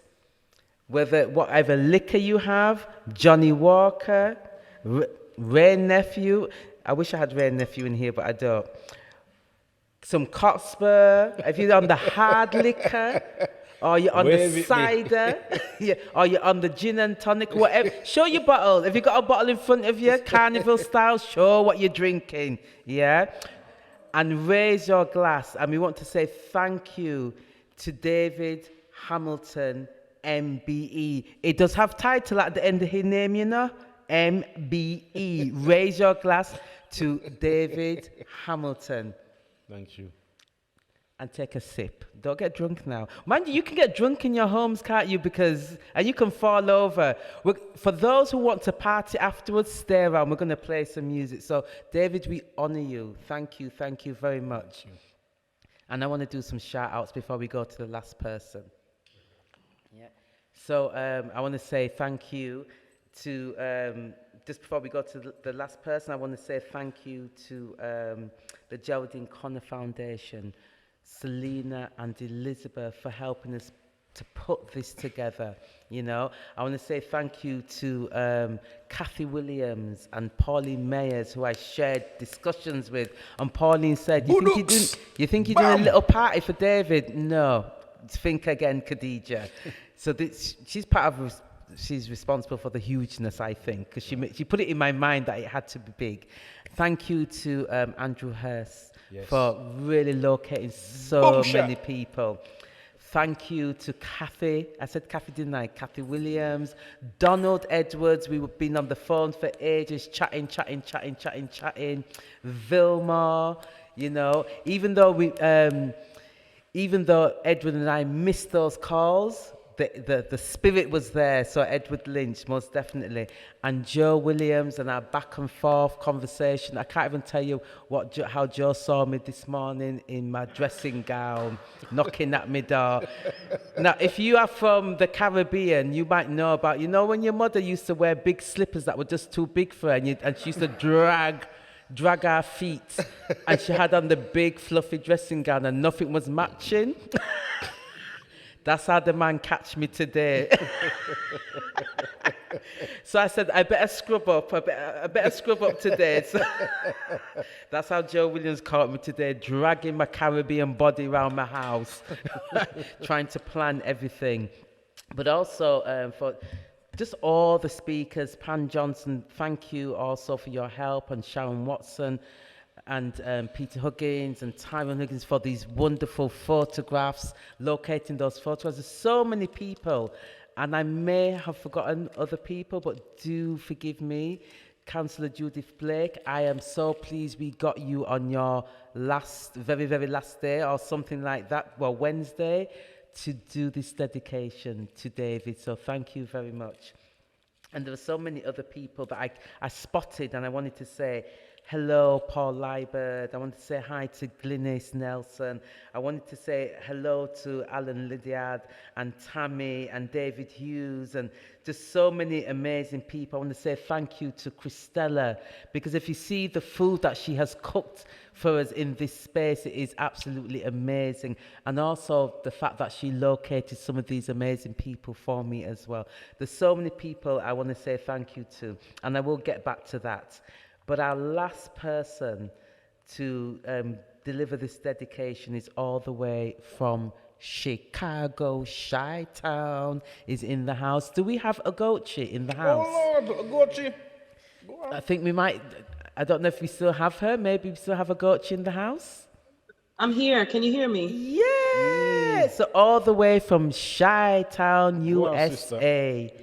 whatever liquor you have, Johnny Walker, Ray Nephew, I wish I had Ray Nephew in here, but I don't. Some Cotsbur, if you're on the hard liquor, or you're on the cider, yeah, or you're on the gin and tonic, whatever. Show your bottle. If you've got a bottle in front of you, carnival style, show what you're drinking, yeah? And raise your glass. And we want to say thank you to David Hamilton, MBE. It does have title at the end of his name, you know? MBE. Raise your glass to David Hamilton. Thank you. And take a sip. Don't get drunk now. Mind you, you can get drunk in your homes, can't you? And you can fall over. For those who want to party afterwards, stay around. We're going to play some music. So, David, we honor you. Thank you very much. And I want to do some shout outs before we go to the last person. Yeah. So, I want to say thank you to, just before we go to the last person, I want to say thank you to the Geraldine Connor Foundation, Selena and Elizabeth, for helping us to put this together. You know, I want to say thank you to Kathy Williams and Pauline Mayers, who I shared discussions with. And Pauline said, you think you're doing a little party for David? No, think again, Khadijah. So she's responsible for the hugeness, I think, because she put it in my mind that it had to be big. Thank you to Andrew Hurst for really locating so many people. Thank you to Kathy. I said Kathy, didn't I? Kathy Williams, Donald Edwards. We've been on the phone for ages, chatting. Vilma, you know, even though Edward and I missed those calls, the spirit was there. So Edward Lynch, most definitely, and Joe Williams, and our back and forth conversation. I can't even tell you how Joe saw me this morning in my dressing gown, knocking at my door. Now, if you are from the Caribbean, you might know about, when your mother used to wear big slippers that were just too big for her, and she used to drag our feet, and she had on the big fluffy dressing gown, and nothing was matching. That's how the man catch me today. So I said, I better scrub up. I better scrub up today. So that's how Joe Williams caught me today, dragging my Caribbean body around my house, trying to plan everything. But also for just all the speakers, Pan Johnson, thank you also for your help, and Sharon Watson, and Peter Huggins and Tyrone Huggins for these wonderful photographs, locating those photographs. There's so many people, and I may have forgotten other people, but do forgive me. Councillor Judith Blake, I am so pleased we got you on your very, very last day, or something like that, well, Wednesday, to do this dedication to David. So thank you very much. And there were so many other people that I spotted, and I wanted to say hello, Paul Liebert. I wanted to say hi to Glynis Nelson. I wanted to say hello to Alan Lydiard and Tammy and David Hughes, and just so many amazing people. I want to say thank you to Christella, because if you see the food that she has cooked for us in this space, it is absolutely amazing. And also the fact that she located some of these amazing people for me as well. There's so many people I want to say thank you to, and I will get back to that. But our last person to deliver this dedication is all the way from Chicago, Chi-Town, is in the house. Do we have Ogochi in the house? Oh, Lord, Ogochi. I think we might. I don't know if we still have her. Maybe we still have Ogochi in the house. I'm here. Can you hear me? Yeah. So all the way from Chi-Town, USA.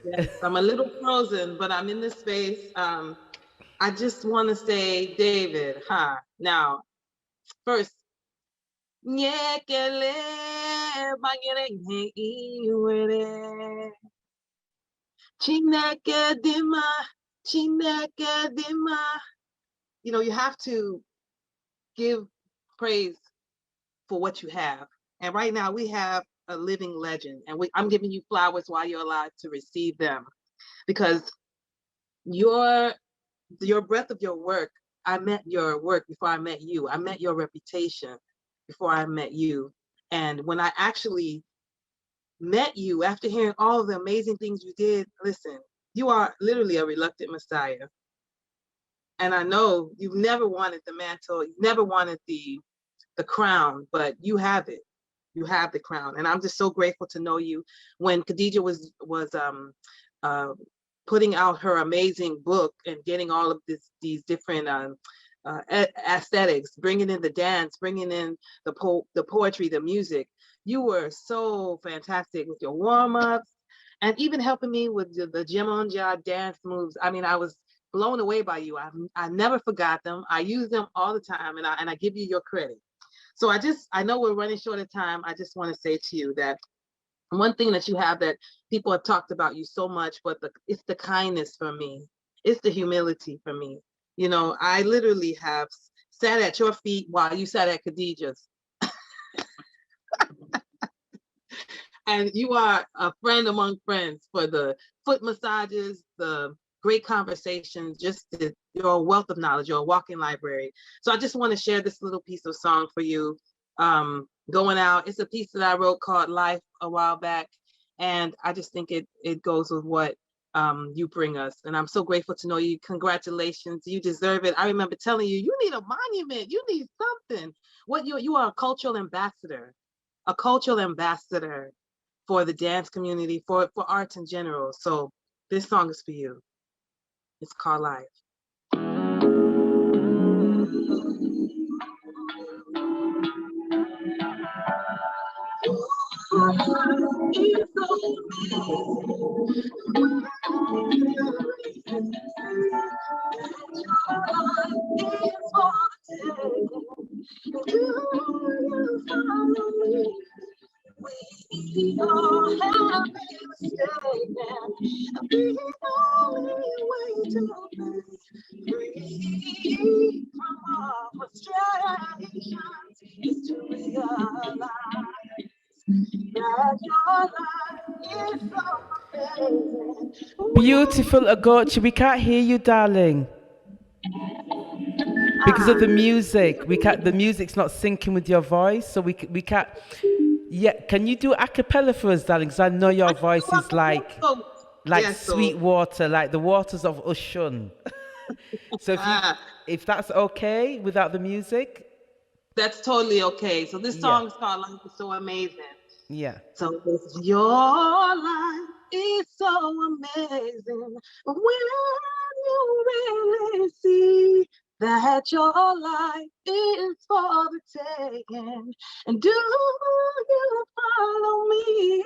Yes, I'm a little frozen, but I'm in this space. I just want to say, David, now, First, nyekele banyere iwere. Chineke dima, Chineke dima. You know, you have to give praise for what you have. And right now we have a living legend, and I'm giving you flowers while you're alive to receive them, because your breadth of your work, I met your work before I met you. I met your reputation before I met you. And when I actually met you, after hearing all of the amazing things you did, listen, you are literally a reluctant Messiah. And I know you've never wanted the mantle, you never wanted the crown, but you have it. You have the crown. And I'm just so grateful to know you. When Khadijah was putting out her amazing book and getting all of these different aesthetics, bringing in the dance, bringing in the poetry, the music, you were so fantastic with your warm-ups and even helping me with the Jemonja dance moves. I mean, I was blown away by you. I never forgot them. I use them all the time, and I give you your credit. So I know we're running short of time. I just want to say to you that one thing that you have that people have talked about you so much, but it's the kindness for me. It's the humility for me. You know, I literally have sat at your feet while you sat at Khadijah's. And you are a friend among friends for the foot massages, the great conversations, just you're a wealth of knowledge, you're a walking library. So I just want to share this little piece of song for you. Going out, it's a piece that I wrote called Life a while back. And I just think it goes with what you bring us. And I'm so grateful to know you. Congratulations, you deserve it. I remember telling you, you need a monument, you need something. You are a cultural ambassador for the dance community, for arts in general. So this song is for you. It's called Life. We all have been mistaken. The only way to be free from all frustrations is to realize that your life is so amazing. Beautiful, Agochi. We can't hear you, darling. Because of the music. The music's not syncing with your voice, so we can't. Yeah, can you do a cappella for us, darling? Because I know your voice is like sweet water, like the waters of Oshun. So if that's okay without the music? That's totally okay. So this song is called Life is So Amazing. Yeah. So it's your life is so amazing when you really see that your life is for the taking. And do you follow me?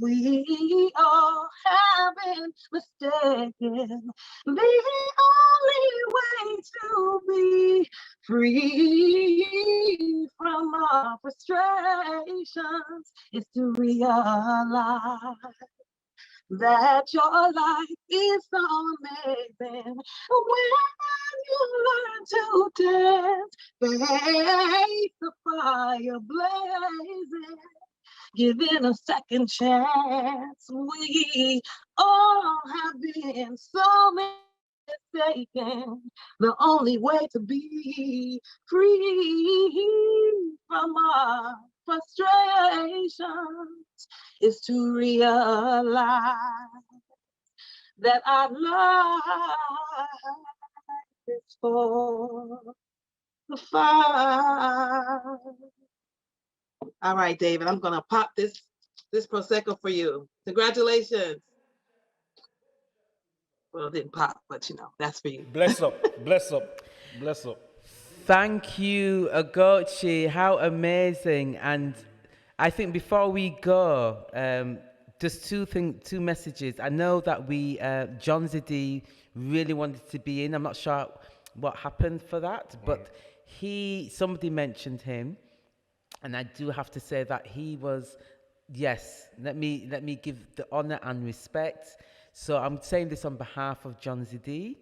We all have been mistaken. The only way to be free from our frustrations is to realize that your life is so amazing when you learn to dance, face the fire blazing, given a second chance. We all have been so mistaken. The only way to be free from our frustrations is to realize that our life is for the fire. All right, David, I'm gonna pop this Prosecco for you. Congratulations. Well, it didn't pop, but you know, that's for you. Bless up, bless up, bless up. Thank you, Agochi. How amazing. And I think before we go, just two messages. I know that John Zidi really wanted to be in. I'm not sure what happened for that, but somebody mentioned him, and I do have to say that he was, yes, let me give the honor and respect. So I'm saying this on behalf of John Zidi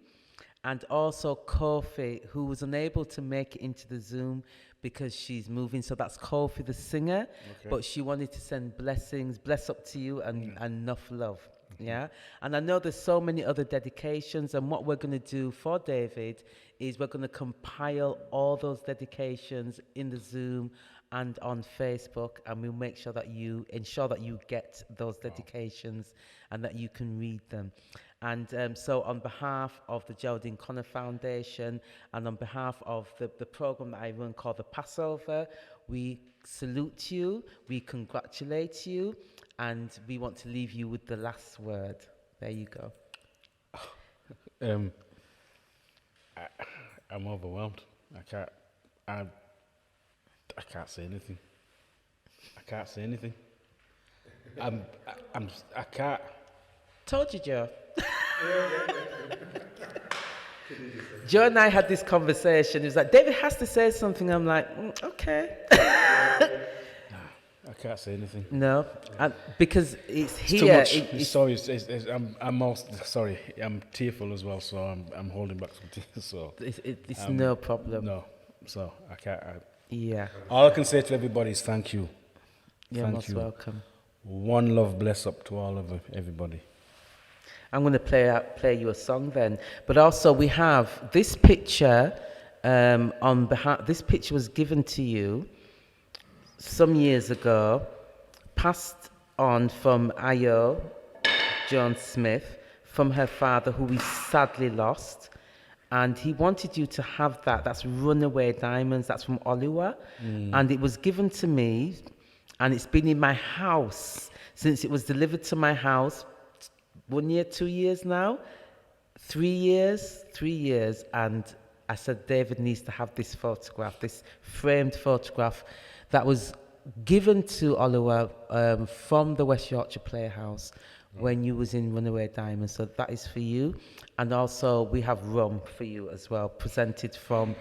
and also Kofi, who was unable to make it into the Zoom because she's moving. So that's Kofi, the singer, but she wanted to send blessings, bless up to you and enough love. Yeah. And I know there's so many other dedications, and what we're going to do for David is we're going to compile all those dedications in the Zoom and on Facebook, and we'll make sure that you get those dedications and that you can read them. And so on behalf of the Geraldine Connor Foundation and on behalf of the program that I run called the Passover, we salute you, we congratulate you, and we want to leave you with the last word. There you go. I'm overwhelmed. I can't say anything. I can't say anything. I can't. Told you, Joe. Joe and I had this conversation. He was like, David has to say something. I'm like, okay. I can't say anything. No, because it's too here. much. Sorry, sorry. I'm tearful as well, so I'm holding back some tears. So it's no problem. No, so I can't. Yeah. All I can say to everybody is thank you. You're Thank most you. welcome. One love, bless up to all of everybody. I'm going to play you a song then, but also we have this picture. On behalf, this picture was given to you some years ago, passed on from Ayo Jones Smith, from her father, who we sadly lost. And he wanted you to have that. That's Runaway Diamonds. That's from Oluwa. And it was given to me, and it's been in my house since it was delivered to my house. 1 year, 2 years now, 3 years. And I said, David needs to have this photograph, this framed photograph that was given to Oluwa from the West Yorkshire Playhouse when you was in Runaway Diamonds. So that is for you. And also we have rum for you as well, presented from,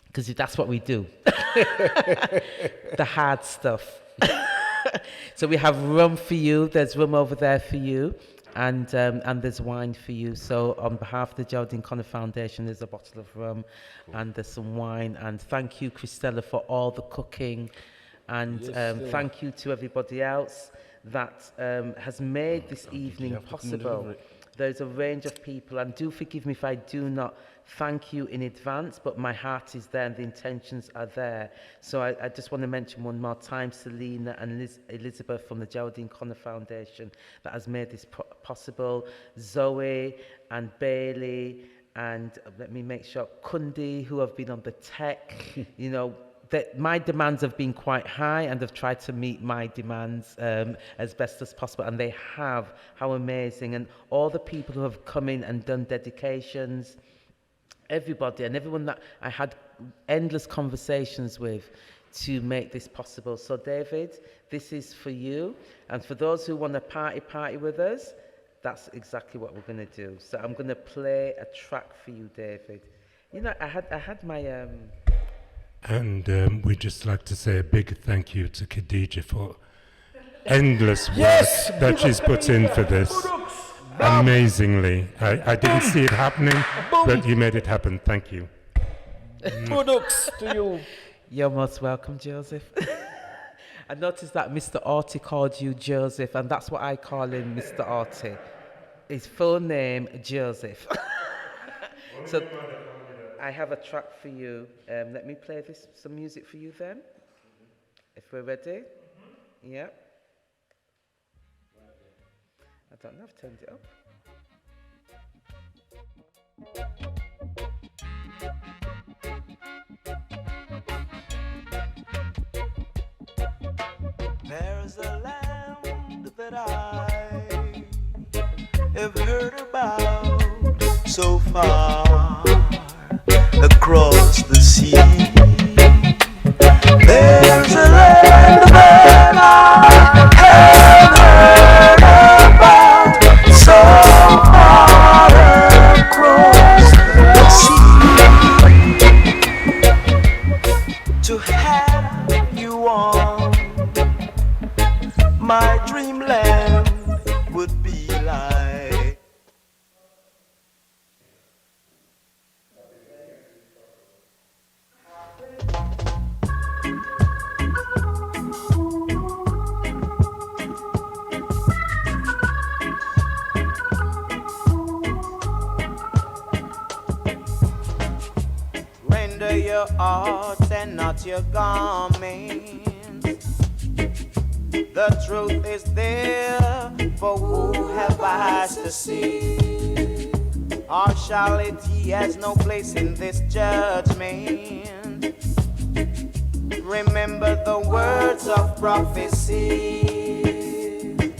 because that's what we do. The hard stuff. So we have rum for you. There's rum over there for you. And there's wine for you. So on behalf of the Geraldine Connor Foundation, there's a bottle of rum and there's some wine. And thank you, Christella, for all the cooking. And thank you to everybody else that has made this evening possible. There's a range of people, and do forgive me if I do not thank you in advance, but my heart is there and the intentions are there. So I just want to mention one more time Selena and Elizabeth from the Geraldine Connor Foundation that has made this possible. Zoe and Bailey, and let me make sure, Kundi, who have been on the tech, you know, that my demands have been quite high, and I've tried to meet my demands as best as possible, and they have. How amazing. And all the people who have come in and done dedications, everybody and everyone that I had endless conversations with to make this possible. So David, this is for you, and for those who want to party with us, that's exactly what we're going to do. So I'm going to play a track for you, David. You know, I had my And we'd just like to say a big thank you to Khadijah for endless work that she's put in for this. Amazingly. I didn't see it happening, but you made it happen. Thank you. Products to you. You're most welcome, Joseph. I noticed that Mr. Orty called you Joseph, and that's what I call him, Mr. Orty. His full name, Joseph. So I have a track for you. Let me play some music for you then, if we're ready. Yeah. I don't know, I've turned it up. There's a land that I have heard about so far across the sea. There's a land that I have heard about so Surrender your heart and not your garment. The truth is there for who have eyes to see. Partiality has no place in this judgment. Remember the words of prophecy.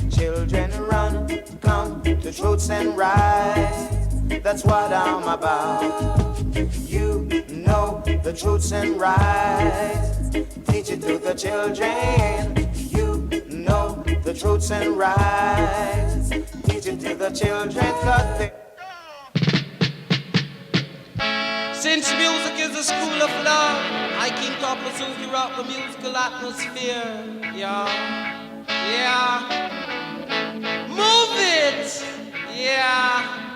Children run, come to truths and rights. That's what I'm about. You know the truths and rights. Teach it to the children. You know the truths and rights. Teach it to the children. Since music is a school of love, I King Copper Sufi rock the musical atmosphere. Yeah, yeah. Move it. Yeah.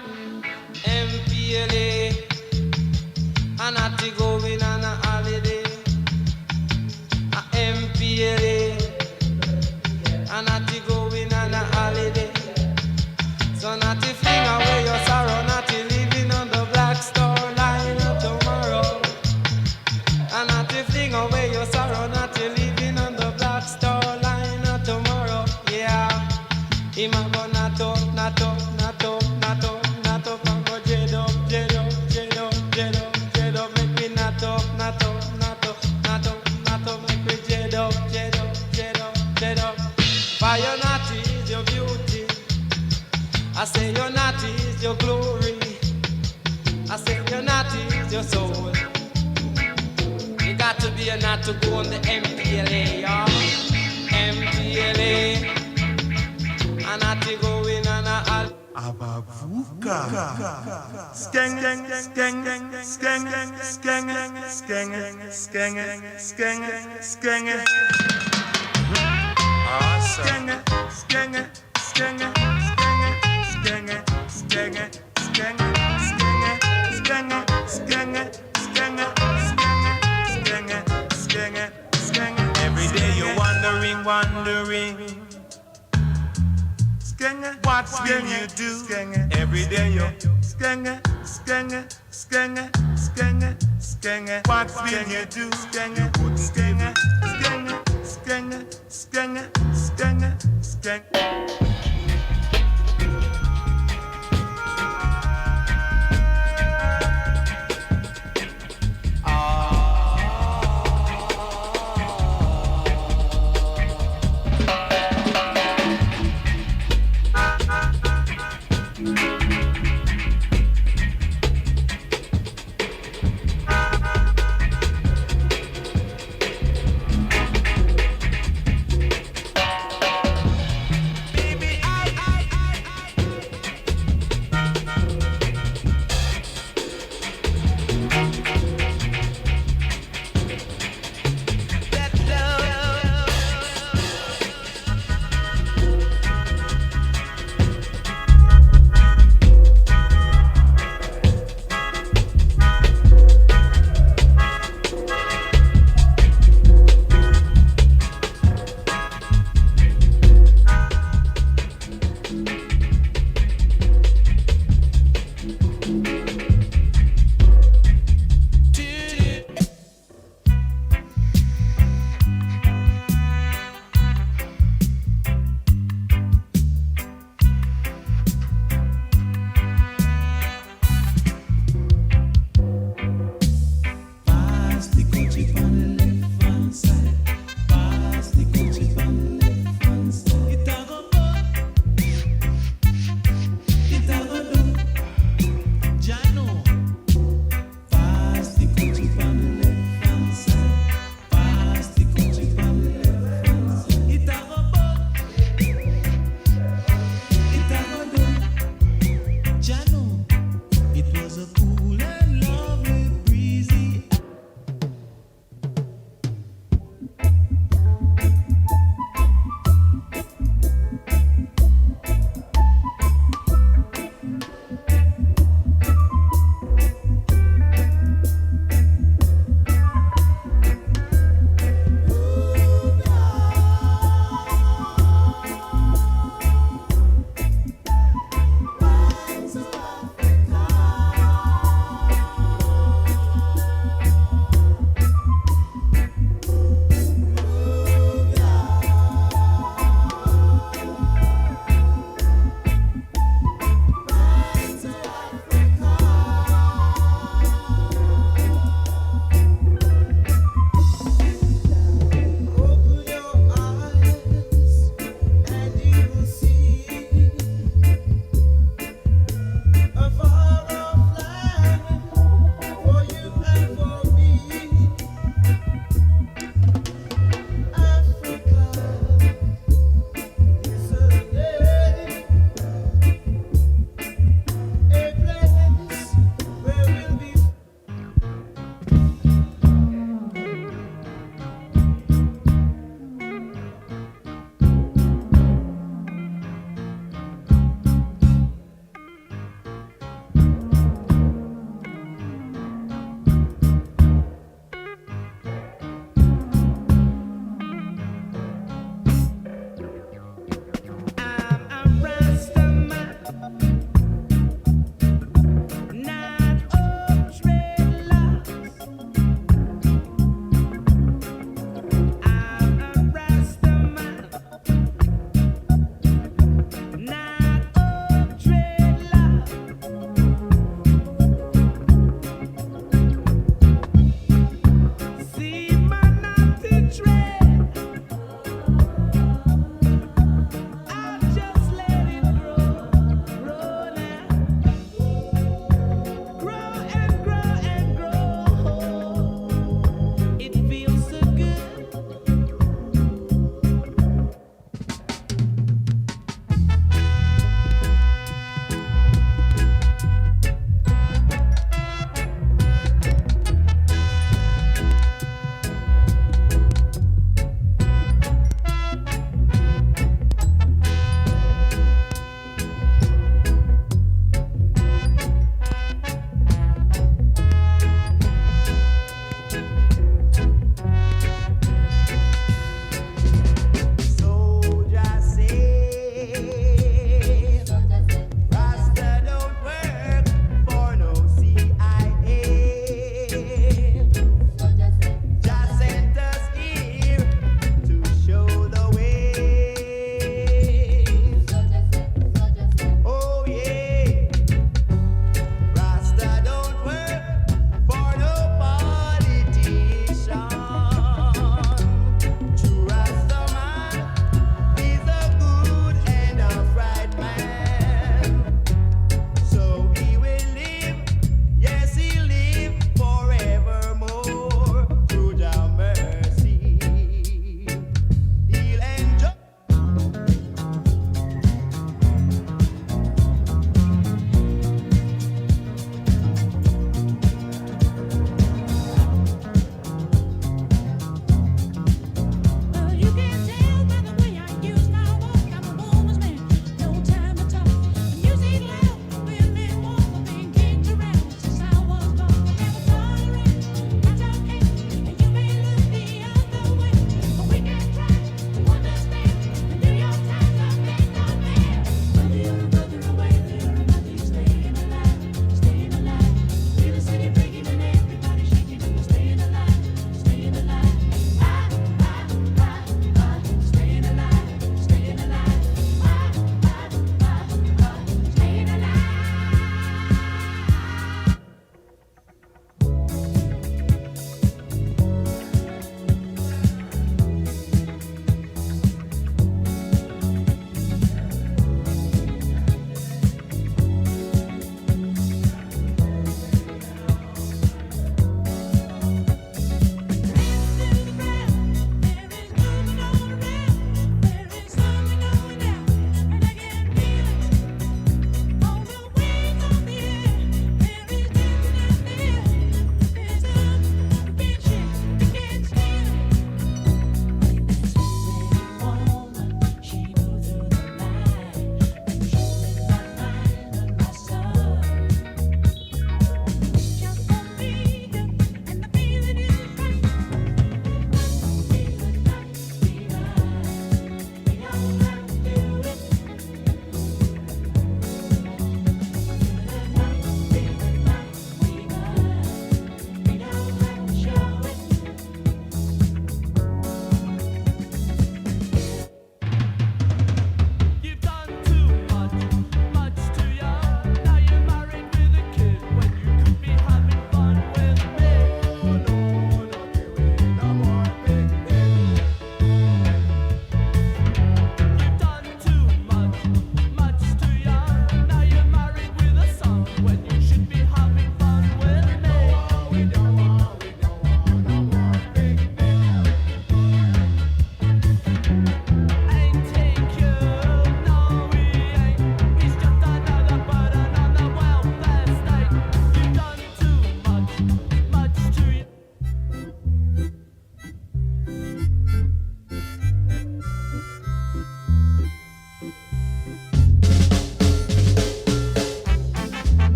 MPLA. And I to going on a holiday. MPLA. And I to going on a holiday. So not to fling away your sorrow, not to living on the Black Star Line of tomorrow. And not to fling away your sorrow, not to living on the Black Star Line of tomorrow. Yeah. Him a go not up, not up, not up, not up, not up, and go jet up, jet up, jet up, jet up, jet up, make me not up, not up, not up, not up, not up, make me jet up, jet up, jet up, jet up. Fire not is your beauty. I say your naughty is your glory. I say your naughty is your soul. You got to be a not to go on the MPLA, y'all. MPLA. A not to go in and a Abavuka. Skeng, skeng, skeng, skeng, skeng, skeng, skeng, skeng, skeng. Awesome. Skeng, skeng, skeng. Every day you're wondering, what's will you do? Every day you're what's will you do? You wouldn't give it. Baby,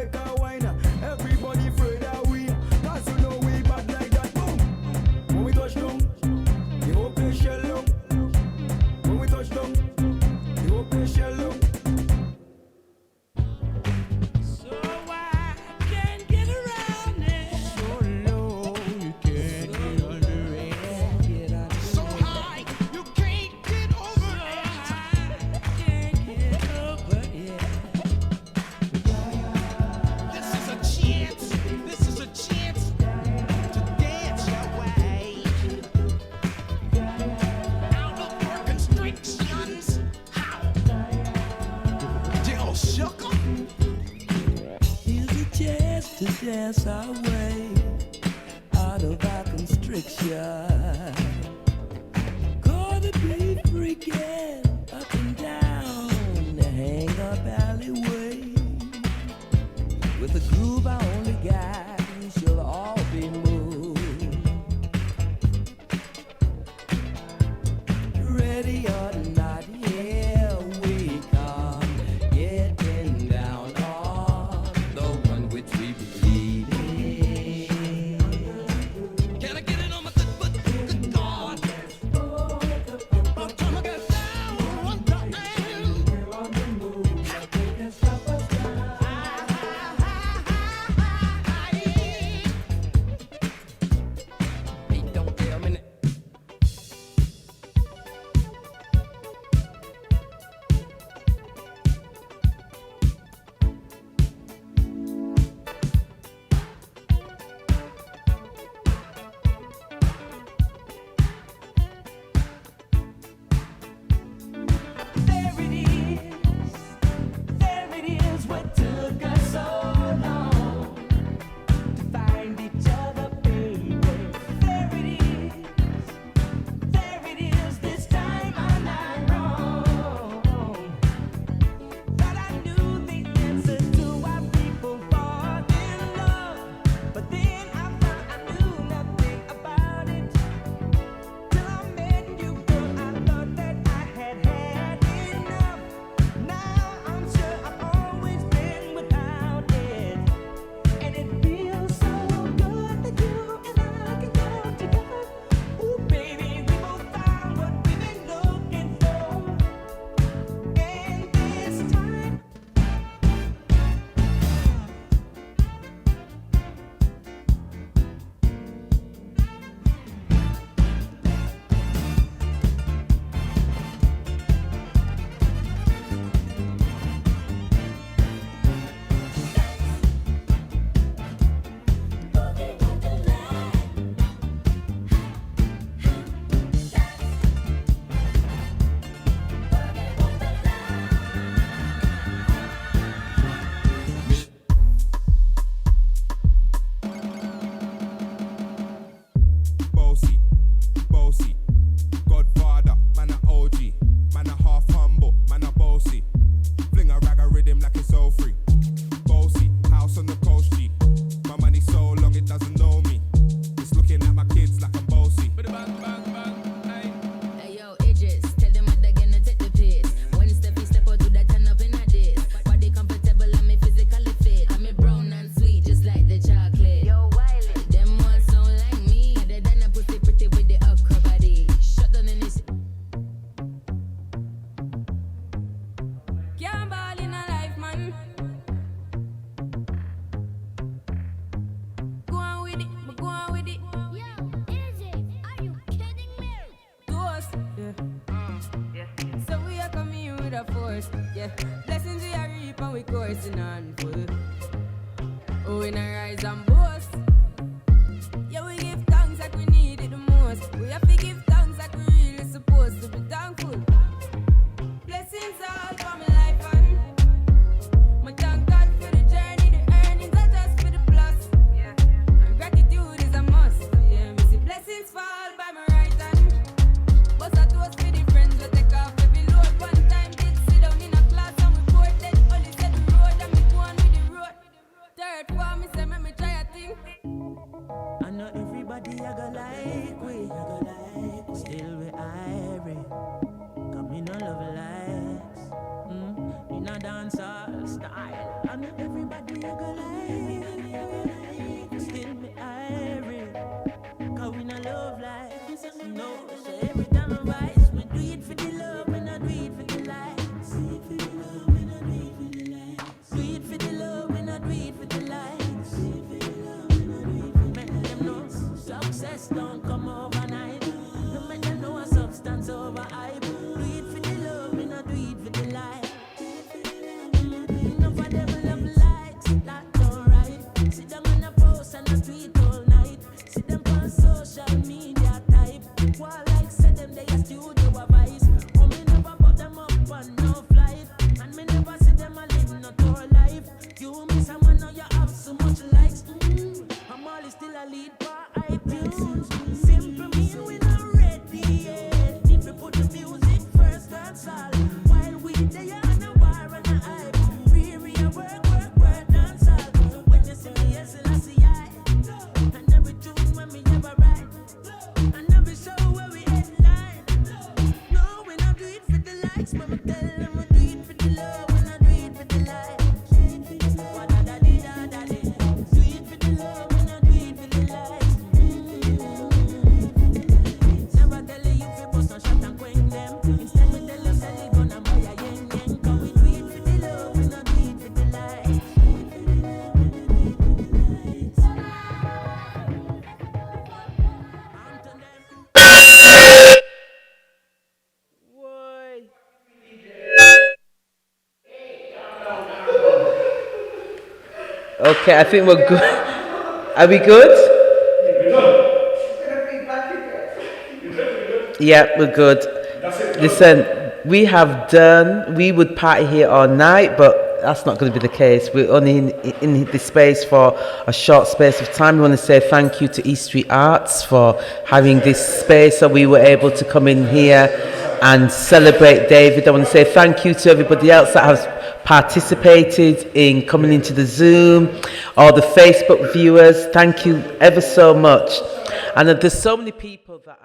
make a whine. Everybody afraid that we, cause you know we bad like that. Boom. When we touch down, the whole place shell down. When we touch down, the whole place shell down. To dance our way out of our constriction. Gonna be freaking up and down the hang up alleyway. With a groove I only got, we shall all be moved. Ready or not, here we come, getting down on the one which we believe in. Can I get it on my good foot? Good God. I'm trying to get down one time. Hey, don't tell me that. There it is, what took us so long to find each other, baby. There it is, this time I'm not wrong. Thought I knew the answer to why people fall in love, but then I found I knew nothing about it. Till I met you, girl, I thought that I had enough. Now I'm sure I've always been without it, and it feels so good that you and I can go together. Ooh, baby, we both found what we've been looking for, and this time. Bossy, Godfather, man a OG, man a half humble, man a bossy. Fling a rag a rhythm like it's all free. Bossy, house on the coast G. My money so long it doesn't know me. It's looking at my kids like I'm bossy. Hey yo, Idris, tell them what they're gonna take the piss. When step out, do that turn up in a diss. Body comfortable, I'm physically fit. I'm brown and sweet, just like the chocolate. Yo, Wiley, them ones sound like me. Other than a pussy pretty with the upper body. Shut down in this. Can't ball in a life, man. Go on with it, but go on with it. Yo, Izzy, are you kidding me? Toast, yeah. So we are coming here with a force, yeah. Blessings we are reap and we coursing on full. Oh, we not rise and boast. Yeah, we give thanks like we need it the most. We have to give thanks like we really supposed to be thankful. Blessings all for my life and my thank God for the journey. The earnings are just for the plus. Yeah, and gratitude is a must. Yeah, me see blessings fall by my right hand. But that was for the friends that take off every load. One time did sit down in a class and we poured then only said the road and me go on with the road. Third form, me say me try a thing. I know everybody you go like. Still me irie. Cause we no love life. No, so every time I rise, we do it for the love, we not do it for the likes. Do it for the love, we not do it for the likes. Do it for the love, we not do it for the likes. Do it for the love, we not do it for the likes. Make them know success don't come overnight. No make them know a substance over hype. Do it for the love, we not do it for the likes. Enough of them love likes, that don't right. Sit down on a post and a tweet all night. Sit them on social media type. While like said them they a studio advice. Oh me never put them up on no flight. And me never see them a live no tour life. You miss someone now you have so much likes. I'm always still a lead for iTunes. Simple mean we not ready yet. If we put the music first, that's all. While we there on a war and a hype. We work, dance all. So when you see me, yes, I see I. And every tune when me ever write. And every show where we headline. No, we not do it for the likes, but me tell them we do it for the love. We not do it for the likes. Wa-da-da-dee-da-da-dee. Do it for the love, we not do it for the likes. Never tell you if you bust no shot and quench them. Instead we tell you sell it gun and buy a yen yen. Cause we do it for the love, we not do it for the likes. Why? Okay, I think we're good. Are we good? Yeah, we're good. Listen, we would party here all night, but that's not going to be the case. We're only in this space for a short space of time. We want to say thank you to East Street Arts for having this space so we were able to come in here and celebrate David. I want to say thank you to everybody else that has participated in coming into the Zoom, all the Facebook viewers. Thank you ever so much. And there's so many people that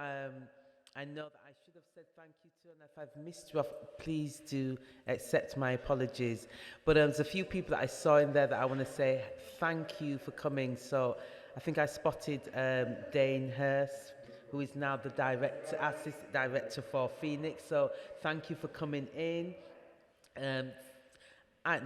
I know that I should have said thank you to, and if I've missed you off, please do accept my apologies. But there's a few people that I saw in there that I want to say thank you for coming. So I think I spotted Dane Hurst, who is now the assistant director for Phoenix. So thank you for coming in. I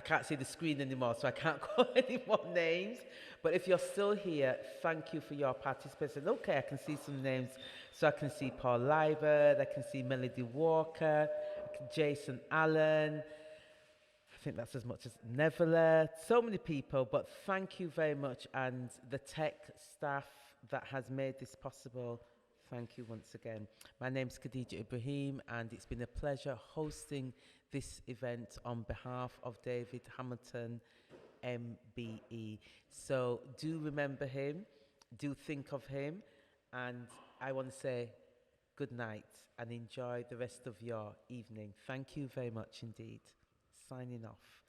can't see the screen anymore, so I can't call any more names. But if you're still here, thank you for your participation. Okay, I can see some names. So I can see Paul Liebert, I can see Melody Walker, Jason Allen. I think that's as much as Neville. So many people, but thank you very much. And the tech staff that has made this possible, thank you once again. My name's Khadijah Ibrahiim, and it's been a pleasure hosting this event on behalf of David Hamilton, MBE. So do remember him, do think of him, and I want to say good night and enjoy the rest of your evening. Thank you very much indeed. Signing off.